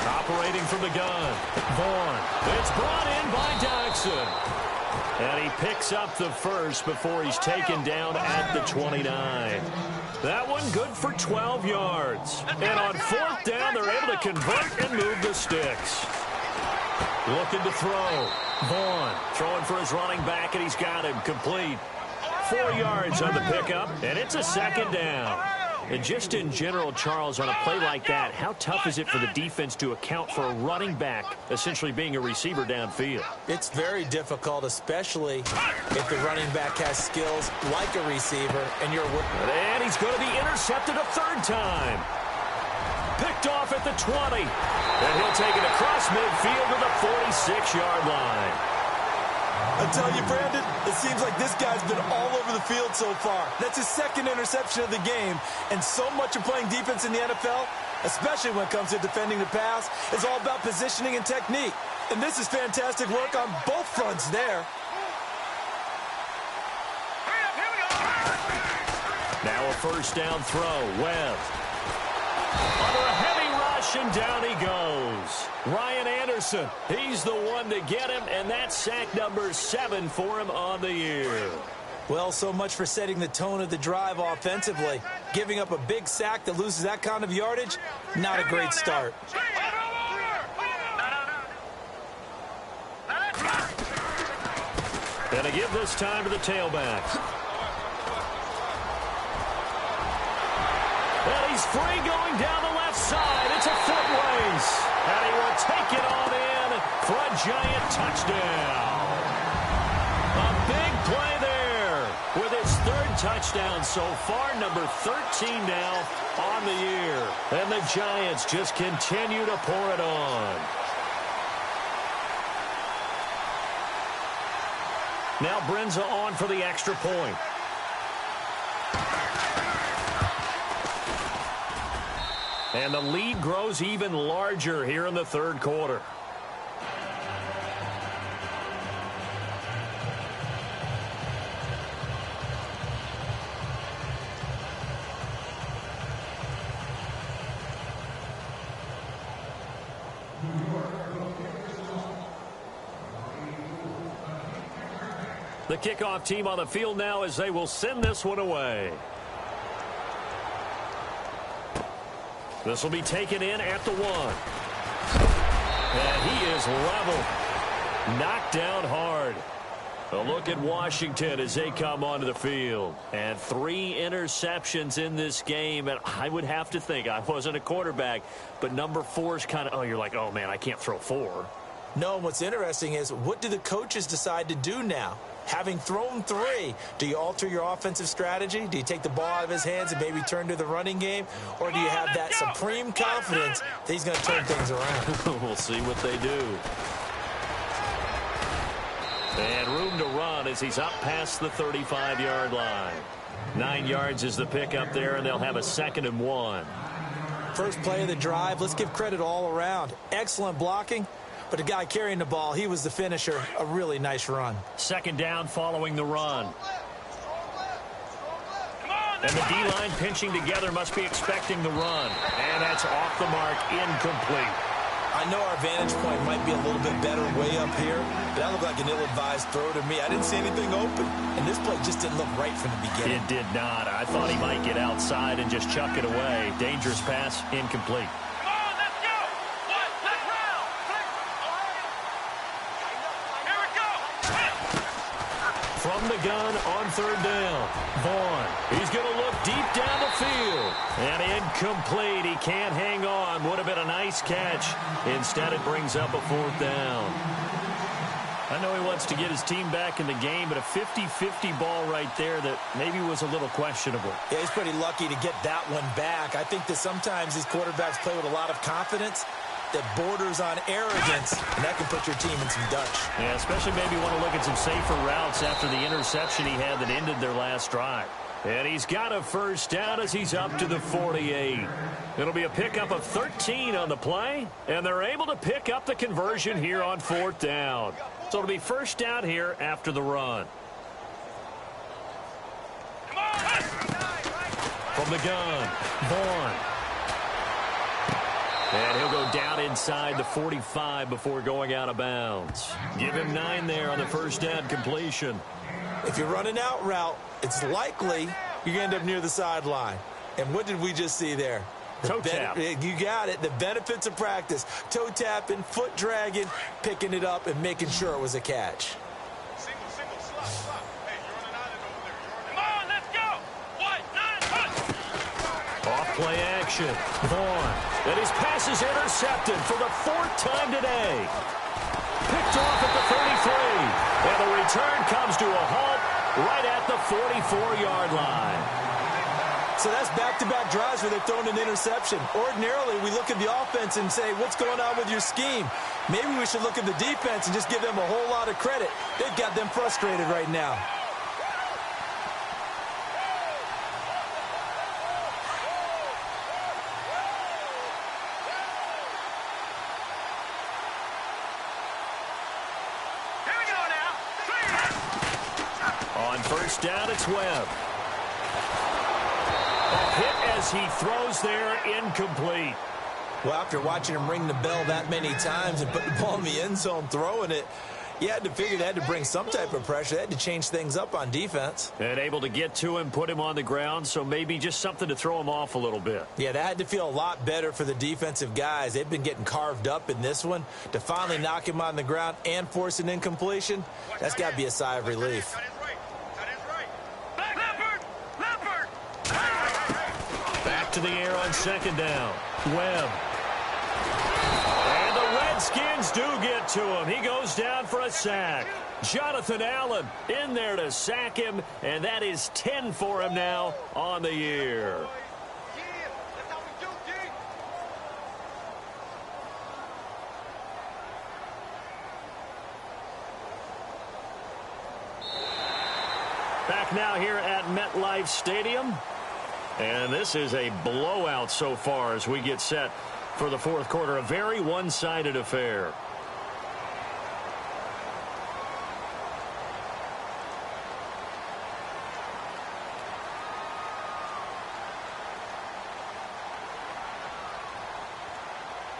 Operating from the gun. Vaughn. It's brought in by Jackson. And he picks up the 1st before he's taken down at the 29. That one good for 12 yards. And on 4th down, they're able to convert and move the sticks. Looking to throw. Vaughn throwing for his running back, and he's got him complete. 4 yards on the pickup, and it's a 2nd down. And just in general, Charles, on a play like that, how tough is it for the defense to account for a running back essentially being a receiver downfield? It's very difficult, especially if the running back has skills like a receiver, and you're with him. And he's going to be intercepted a 3rd time. Picked off at the 20. And he'll take it across midfield to the 46-yard line. I tell you, Brandon, it seems like this guy's been all over the field so far. That's his 2nd interception of the game. And so much of playing defense in the NFL, especially when it comes to defending the pass, is all about positioning and technique. And this is fantastic work on both fronts there. Now a 1st down throw. Webb. Under a heavy rush, and down he goes. Ryan Anderson, he's the one to get him, and that's sack number 7 for him on the year. Well, so much for setting the tone of the drive offensively. Giving up a big sack that loses that kind of yardage, not a great start. And to give this time to the tailback. And he's free going down the left side. It's a foot race. And he will take it on in for a giant touchdown. A big play there his third touchdown so far, number 13 now on the year. And the Giants just continue to pour it on. Now Brenza on for the extra point. And the lead grows even larger here in the third quarter. The kickoff team on the field now as they will send this one away. This will be taken in at the 1. And he is level. Knocked down hard. A look at Washington as they come onto the field. And 3 interceptions in this game. And I would have to think, I wasn't a quarterback, but number 4 is kind of, you're like, oh, man, I can't throw 4. No, what's interesting is what do the coaches decide to do now? Having thrown 3, do you alter your offensive strategy? Do you take the ball out of his hands and maybe turn to the running game? Or do you have that supreme confidence that he's going to turn things around? We'll see what they do. And room to run as he's up past the 35-yard line. 9 yards is the pickup there, and they'll have a 2nd and 1. First play of the drive, let's give credit all around. Excellent blocking. But the guy carrying the ball, he was the finisher. A really nice run. 2nd down following the run. And the D-line pinching together must be expecting the run. And that's off the mark, incomplete. I know our vantage point might be a little bit better way up here, but that looked like an ill-advised throw to me. I didn't see anything open. And this play just didn't look right from the beginning. It did not. I thought he might get outside and just chuck it away. Dangerous pass, incomplete. From the gun on 3rd down. Vaughn. He's going to look deep down the field. And incomplete. He can't hang on. Would have been a nice catch. Instead, it brings up a 4th down. I know he wants to get his team back in the game, but a 50-50 ball right there that maybe was a little questionable. Yeah, he's pretty lucky to get that one back. I think that sometimes these quarterbacks play with a lot of confidence that borders on arrogance, and that can put your team in some Dutch. Yeah, especially maybe want to look at some safer routes after the interception he had that ended their last drive. And he's got a 1st down as he's up to the 48. It'll be a pickup of 13 on the play, and they're able to pick up the conversion here on 4th down. So it'll be 1st down here after the run. From the gun, Vaughn. And he'll go down inside the 45 before going out of bounds. Give him 9 there on the 1st down completion. If you're running out route, it's likely you're going to end up near the sideline. And what did we just see there? Toe tap. You got it. The benefits of practice. Toe tapping, foot dragging, picking it up, and making sure it was a catch. Single, slot. Hey, you're on an island over there. Come on, let's go. 1, 9, Off play action. Vaughn. And his pass is intercepted for the 4th time today. Picked off at the 33. And the return comes to a halt right at the 44-yard line. So that's back-to-back drives where they've thrown an interception. Ordinarily, we look at the offense and say, what's going on with your scheme? Maybe we should look at the defense and just give them a whole lot of credit. They've got them frustrated right now. On 1st down, it's Webb. A hit as he throws there, incomplete. Well, after watching him ring the bell that many times and put the ball in the end zone throwing it, you had to figure they had to bring some type of pressure. They had to change things up on defense. And able to get to him, put him on the ground, so maybe just something to throw him off a little bit. Yeah, that had to feel a lot better for the defensive guys. They've been getting carved up in this one. To finally knock him on the ground and force an incompletion, that's got to be a sigh of relief. Back to the air on 2nd down. Webb. And the Redskins do get to him. He goes down for a sack. Jonathan Allen in there to sack him, and that is 10 for him now on the year. Back now here at MetLife Stadium. And this is a blowout so far as we get set for the fourth quarter. A very one-sided affair.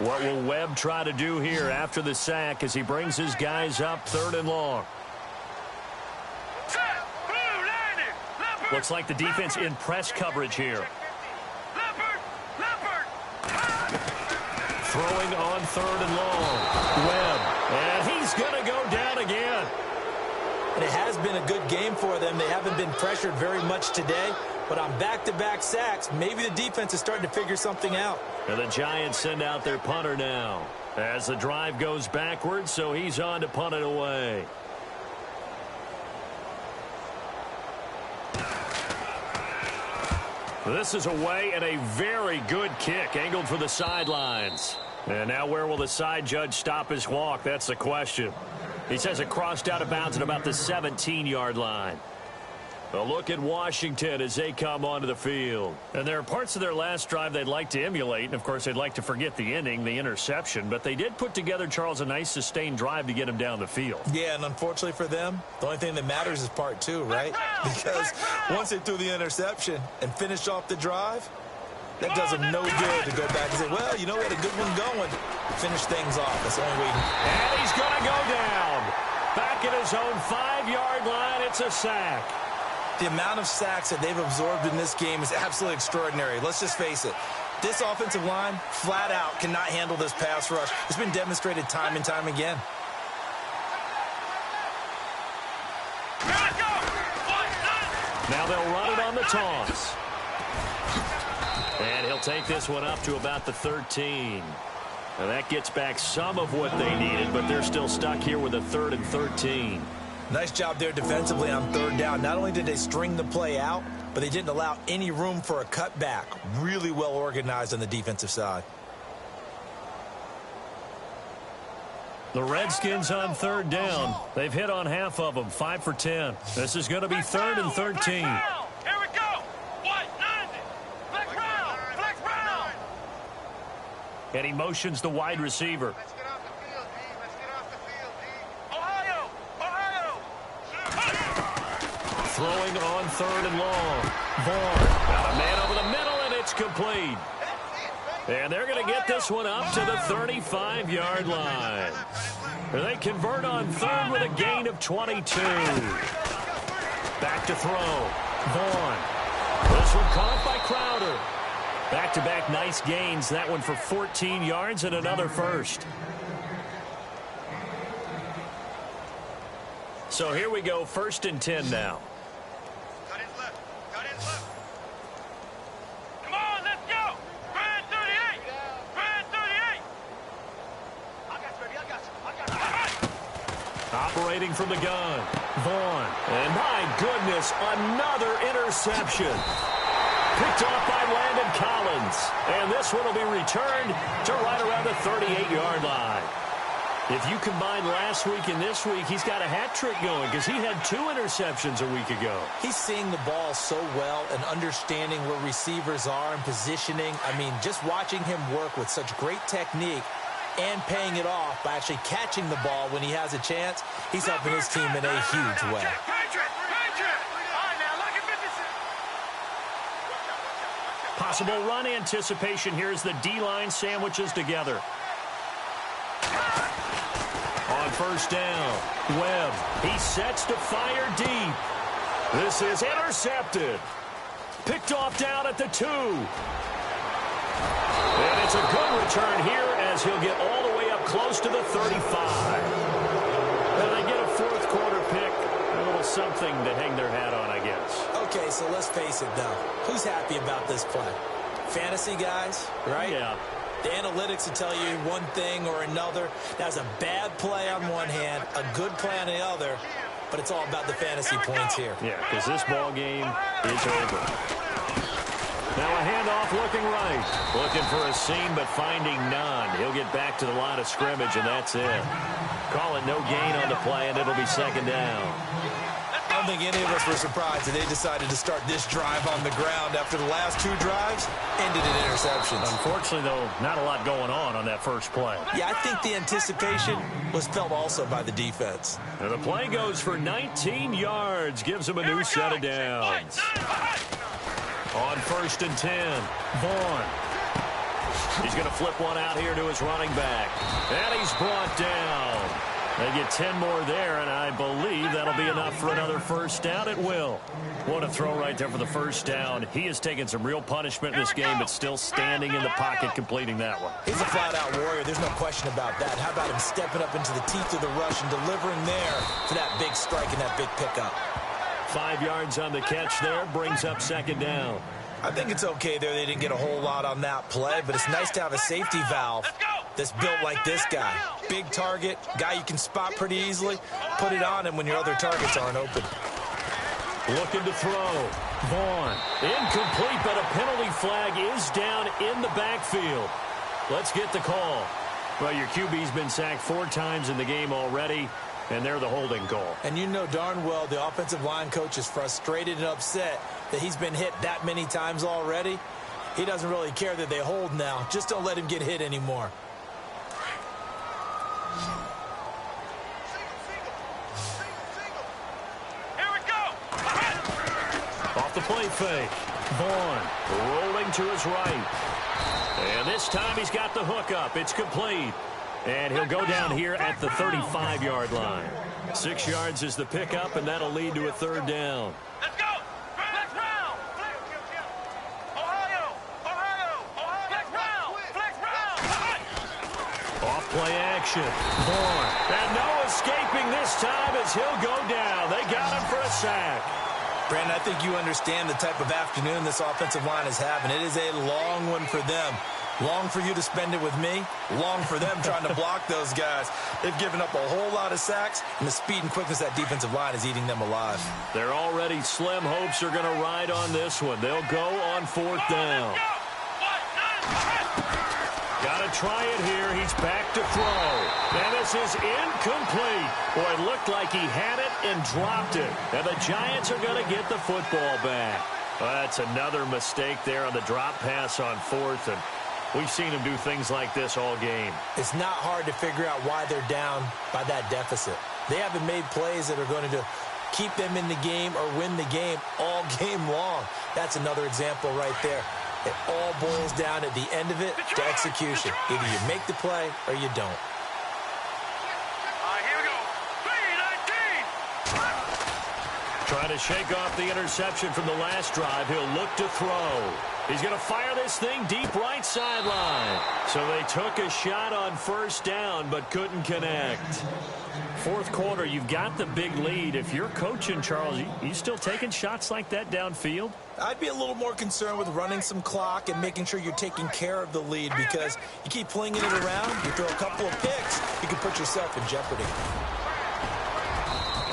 What will Webb try to do here after the sack as he brings his guys up 3rd and long? Looks like the defense in press coverage here. Throwing on 3rd and long. Webb. And he's going to go down again. And it has been a good game for them. They haven't been pressured very much today. But on back-to-back sacks, maybe the defense is starting to figure something out. And the Giants send out their punter now. As the drive goes backwards, so he's on to punt it away. This is away and a very good kick angled for the sidelines. And now where will the side judge stop his walk? That's the question. He says it crossed out of bounds at about the 17-yard line. A look at Washington as they come onto the field. And there are parts of their last drive they'd like to emulate. And, of course, they'd like to forget the ending, the interception. But they did put together, Charles, a nice sustained drive to get him down the field. Yeah, and unfortunately for them, the only thing that matters is part 2, right? Because once they threw the interception and finished off the drive, that does them no good to go back and say, well, you know, we had a good one going. Finish things off. That's the only way. And he's going to go down. Back at his own 5-yard line, it's a sack. The amount of sacks that they've absorbed in this game is absolutely extraordinary. Let's just face it. This offensive line, flat out, cannot handle this pass rush. It's been demonstrated time and time again. Now they'll run it on the toss. And he'll take this one up to about the 13. And that gets back some of what they needed, but they're still stuck here with a 3rd and 13. Nice job there defensively on 3rd down. Not only did they string the play out, but they didn't allow any room for a cutback. Really well organized on the defensive side. The Redskins on 3rd down. They've hit on half of them, 5 for 10. This is going to be 3rd and 13. Here we go. What? 90. Flex round. Flex round. And he motions the wide receiver. Let's get off the field, D. Let's get off the field, D. Ohio. Ohio. Throwing on 3rd and long. Vaughn got a man over the middle, and it's complete. And they're going to get this one up to the 35-yard line. They convert on 3rd with a gain of 22. Back to throw. Vaughn. This one caught by Crowder. Back-to-back nice gains. That one for 14 yards and another first. So here we go, 1st and 10 now. Cut in left. Cut in left. Come on, let's go. Brand 38. Brand 38. I got you, baby. I got you. Operating from the gun. Vaughn. And my goodness, another interception. Picked off by Landon Collins. And this one will be returned to right around the 38-yard line. If you combine last week and this week, he's got a hat trick going because he had 2 interceptions a week ago. He's seeing the ball so well and understanding where receivers are and positioning. I mean, just watching him work with such great technique and paying it off by actually catching the ball when he has a chance, he's helping his team in a huge way. Possible run anticipation here as the D-line sandwiches together. On 1st down, Webb. He sets to fire deep. This is intercepted. Picked off down at the 2. And it's a good return here as he'll get all the way up close to the 35. And they get a 4th quarter pick. A little something to hang their hat on, I guess. Okay, so let's face it, though. Who's happy about this play? Fantasy guys, right? Yeah. The analytics will tell you one thing or another. That's a bad play on one hand, a good play on the other, but it's all about the fantasy points here. Yeah, because this ball game is over. Now a handoff looking right. Looking for a seam, but finding none. He'll get back to the line of scrimmage, and that's it. Call it no gain on the play, and it'll be second down. I don't think any of us were surprised that they decided to start this drive on the ground after the last two drives ended in interceptions. Unfortunately, though, not a lot going on that first play. Yeah, I think the anticipation was felt also by the defense. And the play goes for 19 yards, gives him a new set of downs. On 1st and 10, Vaughn. He's going to flip one out here to his running back. And he's brought down. They get 10 more there, and I believe that'll be enough for another first down. It will. What a throw right there for the first down. He has taken some real punishment in this game, but still standing in the pocket, completing that one. He's a flat-out warrior. There's no question about that. How about him stepping up into the teeth of the rush and delivering there for that big strike and that big pickup? 5 yards on the catch there, brings up second down. I think it's okay there. They didn't get a whole lot on that play, but it's nice to have a safety valve that's built like this guy. Big target, guy you can spot pretty easily. Put it on him when your other targets aren't open. Looking to throw. Vaughn. Incomplete, but a penalty flag is down in the backfield. Let's get the call. Well, your QB's been sacked 4 times in the game already, and they're the holding call. And you know darn well the offensive line coach is frustrated and upset that he's been hit that many times already. He doesn't really care that they hold now. Just don't let him get hit anymore. Here we go. Off the play fake. Vaughn rolling to his right. And this time he's got the hook up. It's complete. And he'll go down here at the 35-yard line. 6 yards is the pickup, and that'll lead to a third down. Let's go. Flex round. Ohio. Flex round. Flex round. Off play action. Vaughn. And no escaping this time as he'll go down. They got him for a sack. Brandon, I think you understand the type of afternoon this offensive line is having. It is a long one for them. Long for you to spend it with me. Long for them trying to block those guys. They've given up a whole lot of sacks, and the speed and quickness of that defensive line is eating them alive. Their already slim hopes are going to ride on this one. They'll go on 4th down. Got to try it here. He's back to throw. And this is incomplete. Boy, it looked like he had it and dropped it. And the Giants are going to get the football back. Well, that's another mistake there on the drop pass on 4th, and we've seen him do things like this all game. It's not hard to figure out why they're down by that deficit. They haven't made plays that are going to keep them in the game or win the game all game long. That's another example right there. It all boils down at the end of it to execution. Either you make the play or you don't. Here we go. 3-19. Trying to shake off the interception from the last drive. He'll look to throw. He's going to fire this thing deep right sideline. So they took a shot on 1st down but couldn't connect. 4th quarter, you've got the big lead. If you're coaching, Charles, you still taking shots like that downfield? I'd be a little more concerned with running some clock and making sure you're taking care of the lead, because you keep flinging it around, you throw a couple of picks, you can put yourself in jeopardy.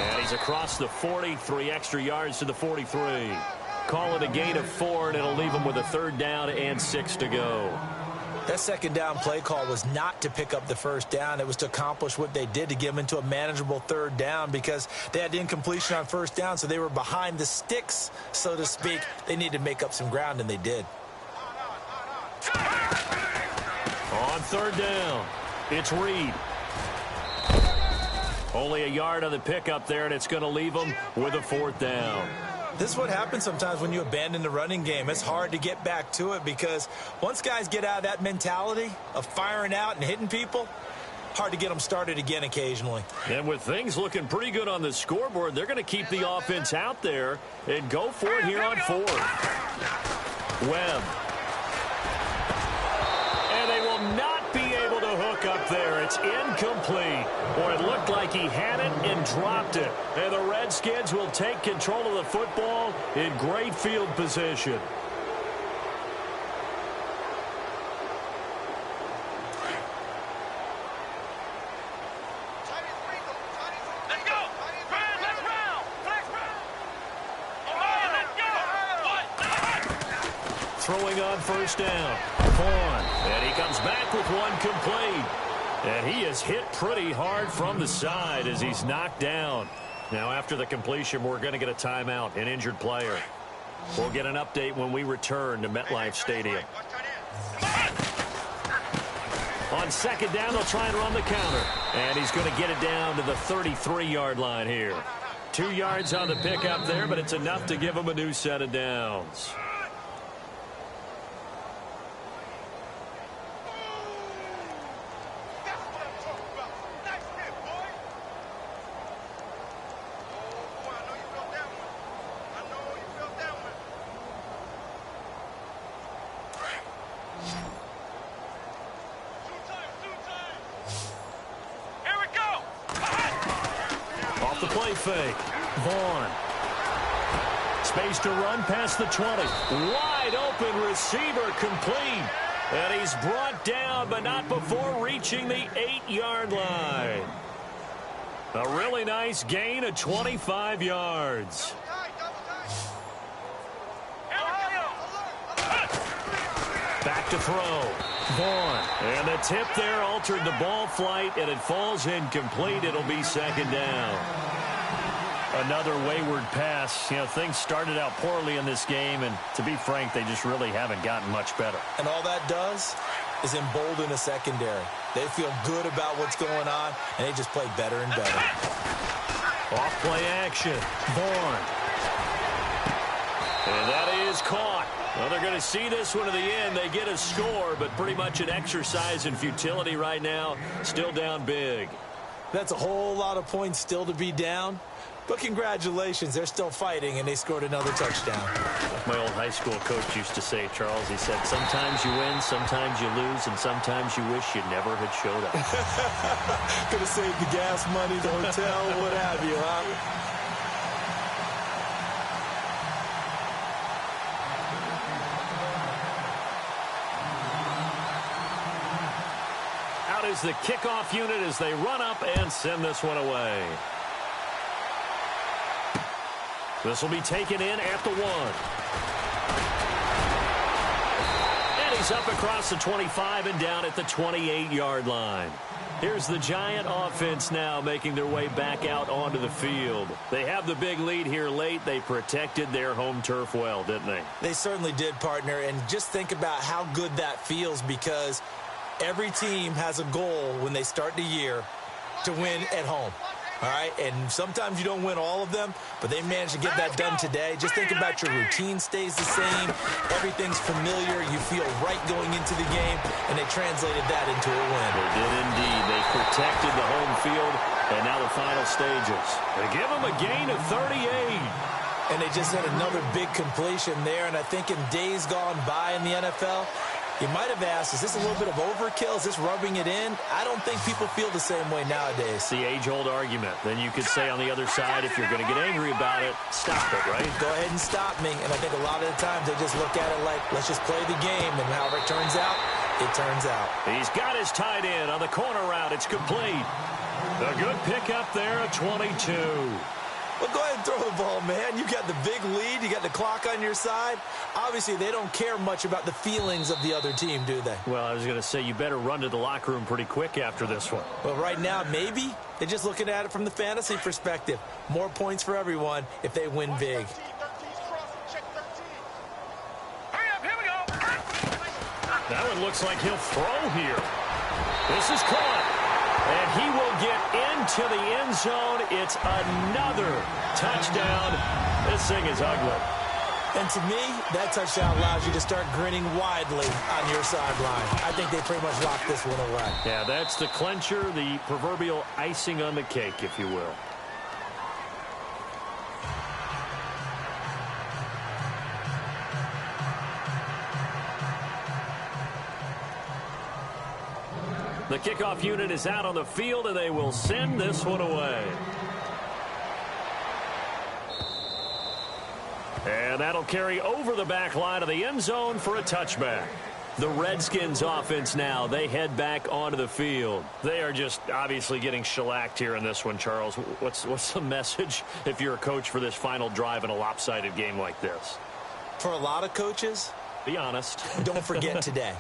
And he's across the 40, 3 extra yards to the 43. Call it a gain of 4, and it'll leave him with a 3rd down and 6 to go. That 2nd down play call was not to pick up the 1st down. It was to accomplish what they did, to get them into a manageable 3rd down, because they had incompletion on 1st down, so they were behind the sticks, so to speak. They needed to make up some ground, and they did. On 3rd down, it's Reed. Only a yard on the pickup there, and it's going to leave them with a 4th down. This is what happens sometimes when you abandon the running game. It's hard to get back to it, because once guys get out of that mentality of firing out and hitting people, hard to get them started again occasionally. And with things looking pretty good on the scoreboard, they're going to keep the offense out there and go for it here on 4th. Webb. And they will not be able to hook up there. It's incomplete. Boy, it looked like he had it and dropped it. And the Redskins will take control of the football in great field position. throwing on first down. Vaughn, and he comes back with one complete. And he is hit pretty hard from the side as he's knocked down. Now, after the completion, we're going to get a timeout, an injured player. We'll get an update when we return to MetLife Stadium. On second down, they'll try and run the counter. And he's going to get it down to the 33-yard line here. 2 yards on the pickup there, but it's enough to give him a new set of downs. Fake. Vaughn. Space to run past the 20. Wide open receiver complete. And he's brought down, but not before reaching the 8-yard line. A really nice gain of 25 yards. Back to throw. Vaughn. And the tip there altered the ball flight, and it falls incomplete. It'll be second down. Another wayward pass. You know, things started out poorly in this game, and to be frank, they just really haven't gotten much better. And all that does is embolden a secondary. They feel good about what's going on, and they just play better and better. Off-play action. Vaughn. And that is caught. Well, they're going to see this one to the end. They get a score, but pretty much an exercise in futility right now. Still down big. That's a whole lot of points still to be down. But congratulations, they're still fighting, and they scored another touchdown. My old high school coach used to say, Charles, he said, sometimes you win, sometimes you lose, and sometimes you wish you never had showed up. Could have saved the gas money, the hotel, what have you, huh? Out is the kickoff unit as they run up and send this one away. This will be taken in at the 1. And he's up across the 25 and down at the 28-yard line. Here's the Giant offense now making their way back out onto the field. They have the big lead here late. They protected their home turf well, didn't they? They certainly did, partner. And just think about how good that feels, because every team has a goal when they start the year to win at home. All right, and sometimes you don't win all of them, but they managed to get that done today. Just think about your routine stays the same. Everything's familiar. You feel right going into the game, and they translated that into a win. They did indeed. They protected the home field, and now the final stages. They give them a gain of 38. And they just had another big completion there, and I think in days gone by in the NFL, you might have asked, is this a little bit of overkill? Is this rubbing it in? I don't think people feel the same way nowadays. The age-old argument. Then you could say on the other side, if you're going to get angry about it, stop it, right? Go ahead and stop me. And I think a lot of the times they just look at it like, let's just play the game. And however it turns out, it turns out. He's got his tight end on the corner route. It's complete. A good pickup there at 22. Well, go ahead and throw the ball, man. You got the big lead. You got the clock on your side. Obviously, they don't care much about the feelings of the other team, do they? Well, I was going to say, you better run to the locker room pretty quick after this one. Well, right now, maybe. They're just looking at it from the fantasy perspective. More points for everyone if they win big. That one looks like he'll throw here. This is caught. And he will get into the end zone. It's another touchdown. This thing is ugly. And to me, that touchdown allows you to start grinning widely on your sideline. I think they pretty much locked this one away. Yeah, that's the clincher, the proverbial icing on the cake, if you will. The kickoff unit is out on the field, and they will send this one away. And that'll carry over the back line of the end zone for a touchback. The Redskins offense now, they head back onto the field. They are just obviously getting shellacked here in this one, Charles. What's the message if you're a coach for this final drive in a lopsided game like this? For a lot of coaches, Be honest. Don't forget today.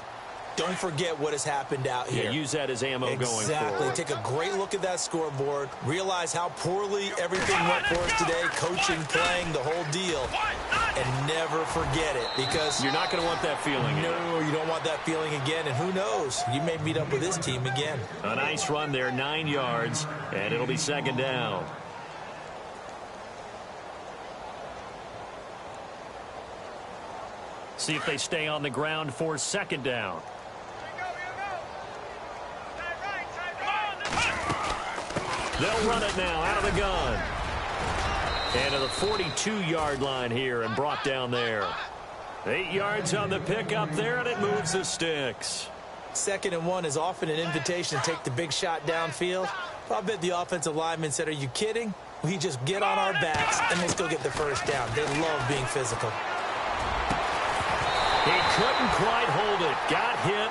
Don't forget what has happened out here. Yeah, use that as ammo going forward. Exactly. Take a great look at that scoreboard. Realize how poorly everything went for us today. Coaching, playing, the whole deal. And never forget it, because you're not going to want that feeling again. No, you don't want that feeling again. And who knows? You may meet up with this team again. A nice run there, 9 yards, and it'll be second down. See if they stay on the ground for second down. They'll run it now out of the gun. And to the 42-yard line here and brought down there. 8 yards on the pickup there, and it moves the sticks. 2nd and 1 is often an invitation to take the big shot downfield. I bet the offensive lineman said, are you kidding? We just get on our backs and let's go get the first down. They love being physical. He couldn't quite hold it. Got hit.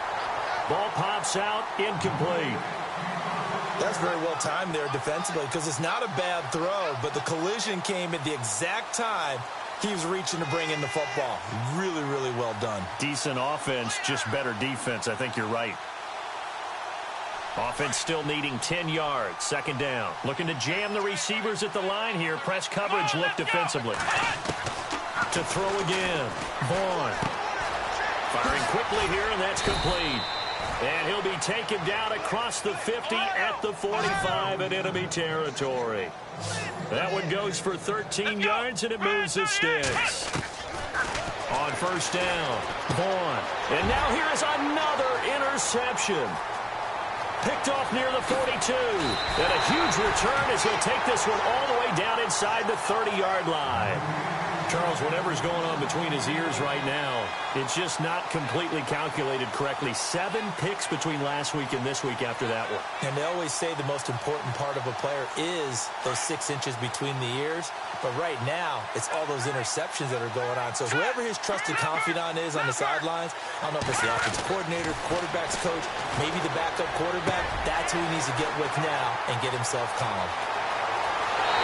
Ball pops out. Incomplete. That's very well timed there defensively, because it's not a bad throw, but the collision came at the exact time he was reaching to bring in the football. Really, really well done. Decent offense, just better defense. I think you're right. Offense still needing 10 yards. Second down. Looking to jam the receivers at the line here. Press coverage look defensively. To throw again. Vaughn. Firing quickly here, and that's complete. And he'll be taken down across the 50 at the 45 in enemy territory. That one goes for 13 yards, and it moves the sticks. On first down, Vaughn. And now here's another interception. Picked off near the 42. And a huge return as he'll take this one all the way down inside the 30-yard line. Charles, whatever's going on between his ears right now, it's just not completely calculated correctly. 7 picks between last week and this week after that one. And they always say the most important part of a player is those 6 inches between the ears. But right now, it's all those interceptions that are going on. So whoever his trusted confidant is on the sidelines, I don't know if it's the offensive coordinator, quarterback's coach, maybe the backup quarterback, that's who he needs to get with now and get himself calm.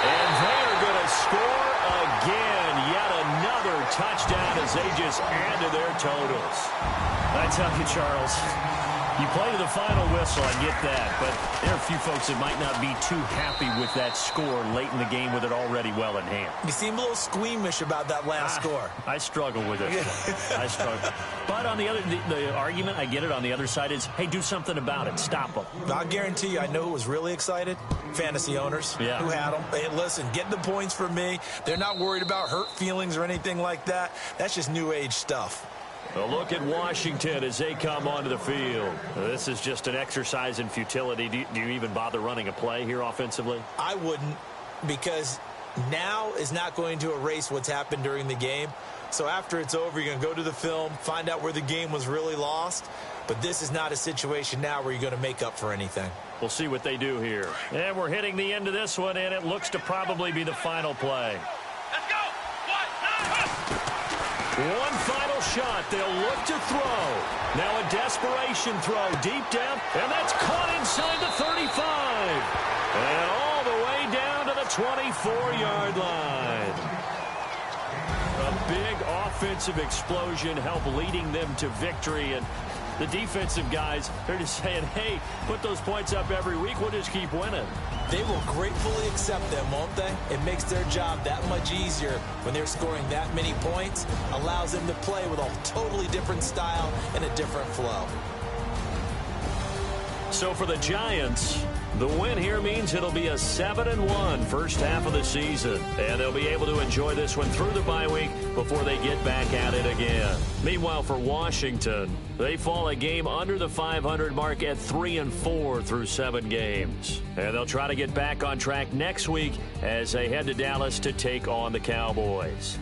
And they're going to score again. Yet another touchdown as they just add to their totals. I tell you, Charles, you play to the final whistle, I get that, but there are a few folks that might not be too happy with that score late in the game with it already well in hand. You seem a little squeamish about that last score. I struggle with it. I struggle. But on the other, the argument, I get it, on the other side is, hey, do something about it. Stop them. I guarantee you, I know who was really excited. Fantasy owners who had them. Hey, listen, get the points for me. They're not worried about hurt feelings or anything like that. That's just new age stuff. A look at Washington as they come onto the field. This is just an exercise in futility. Do you even bother running a play here offensively? I wouldn't, because now is not going to erase what's happened during the game. So after it's over, you're going to go to the film, find out where the game was really lost. But this is not a situation now where you're going to make up for anything. We'll see what they do here. And we're hitting the end of this one, and it looks to probably be the final play. Let's go! One final shot. They'll look to throw. Now a desperation throw deep down, and that's caught inside the 35. And all the way down to the 24-yard line. A big offensive explosion helped leading them to victory, and the defensive guys, they're just saying, hey, put those points up every week. We'll just keep winning. They will gratefully accept them, won't they? It makes their job that much easier when they're scoring that many points. Allows them to play with a totally different style and a different flow. So for the Giants, the win here means it'll be a 7-1 first half of the season. And they'll be able to enjoy this one through the bye week before they get back at it again. Meanwhile, for Washington, they fall a game under the 500 mark at 3-4 through 7 games. And they'll try to get back on track next week as they head to Dallas to take on the Cowboys.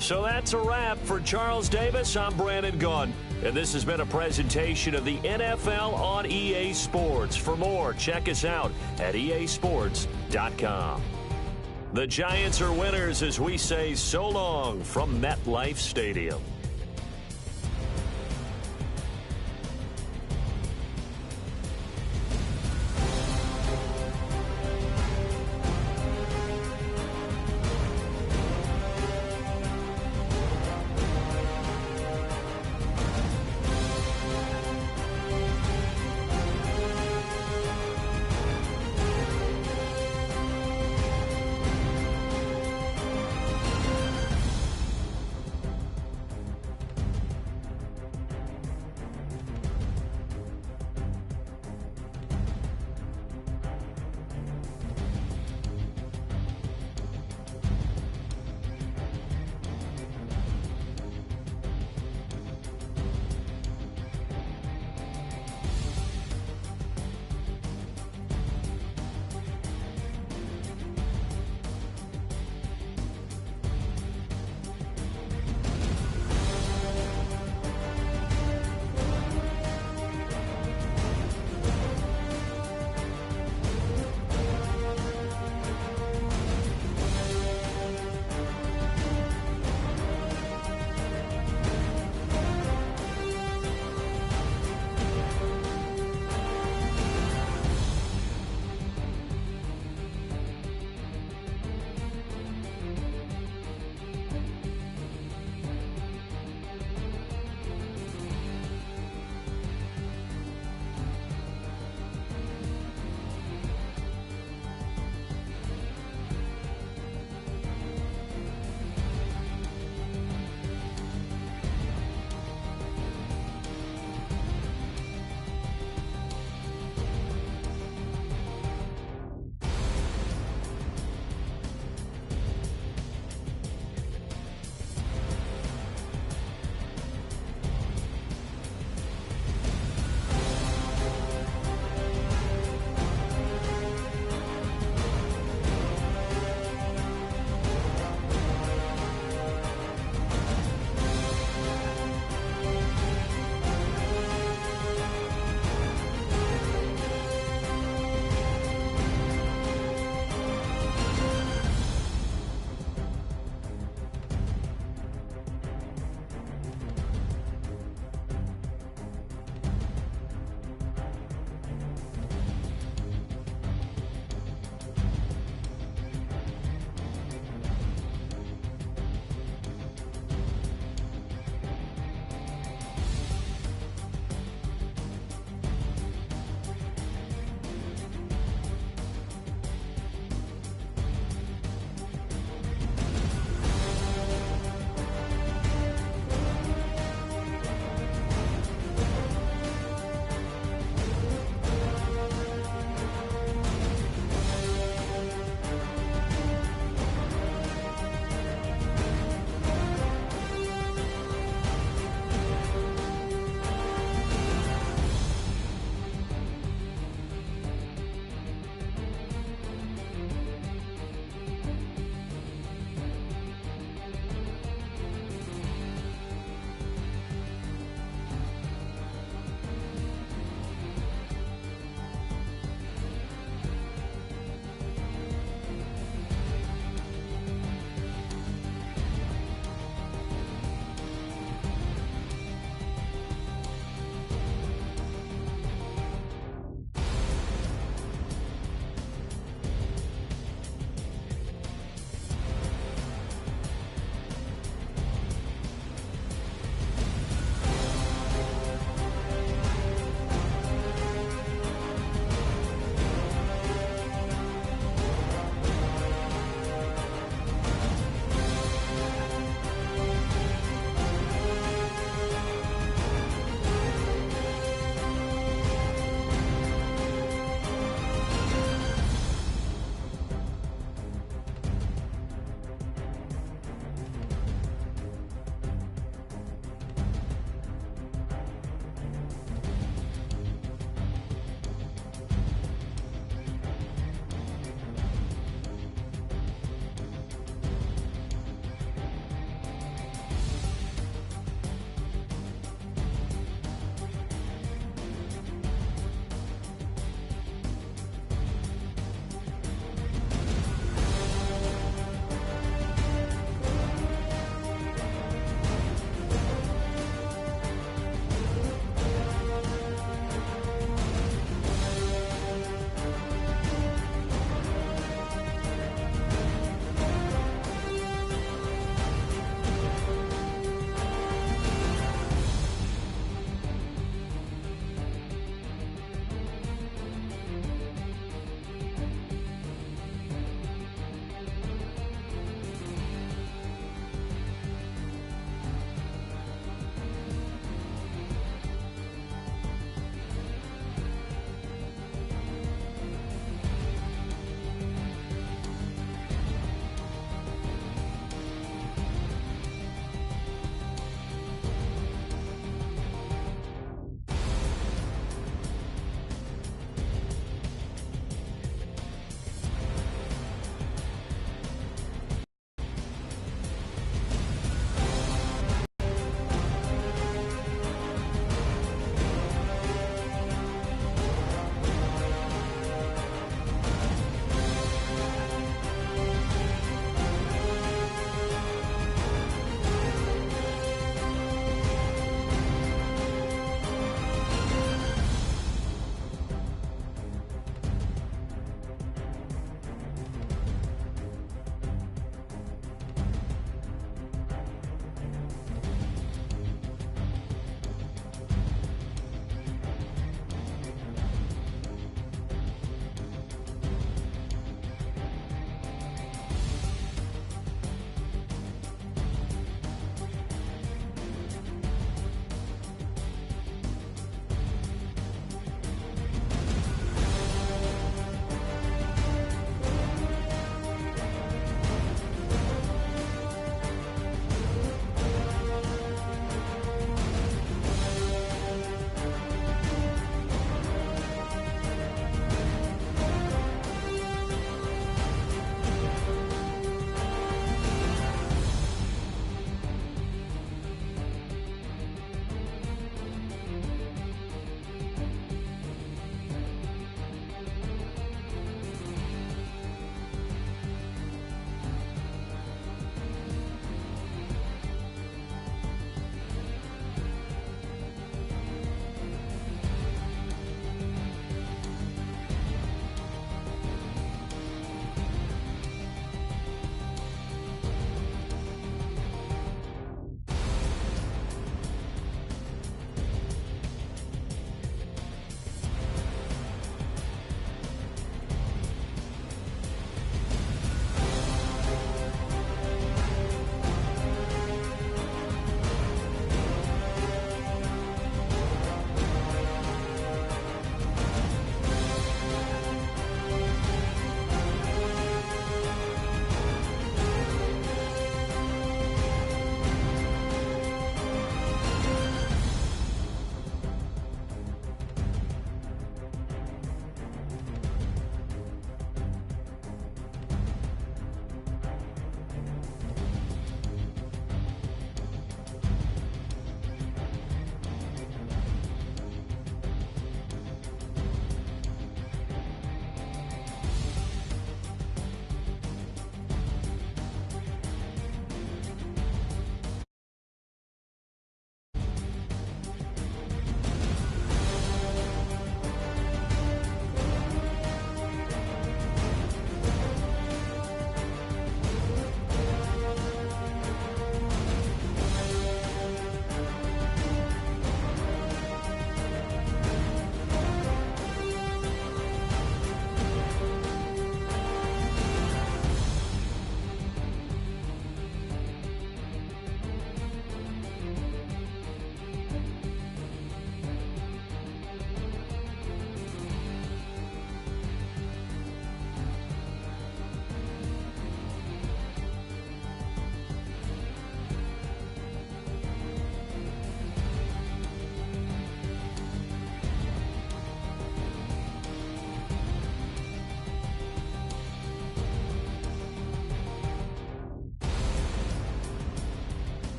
So that's a wrap. For Charles Davis, I'm Brandon Gunn. And this has been a presentation of the NFL on EA Sports. For more, check us out at easports.com. The Giants are winners as we say so long from MetLife Stadium.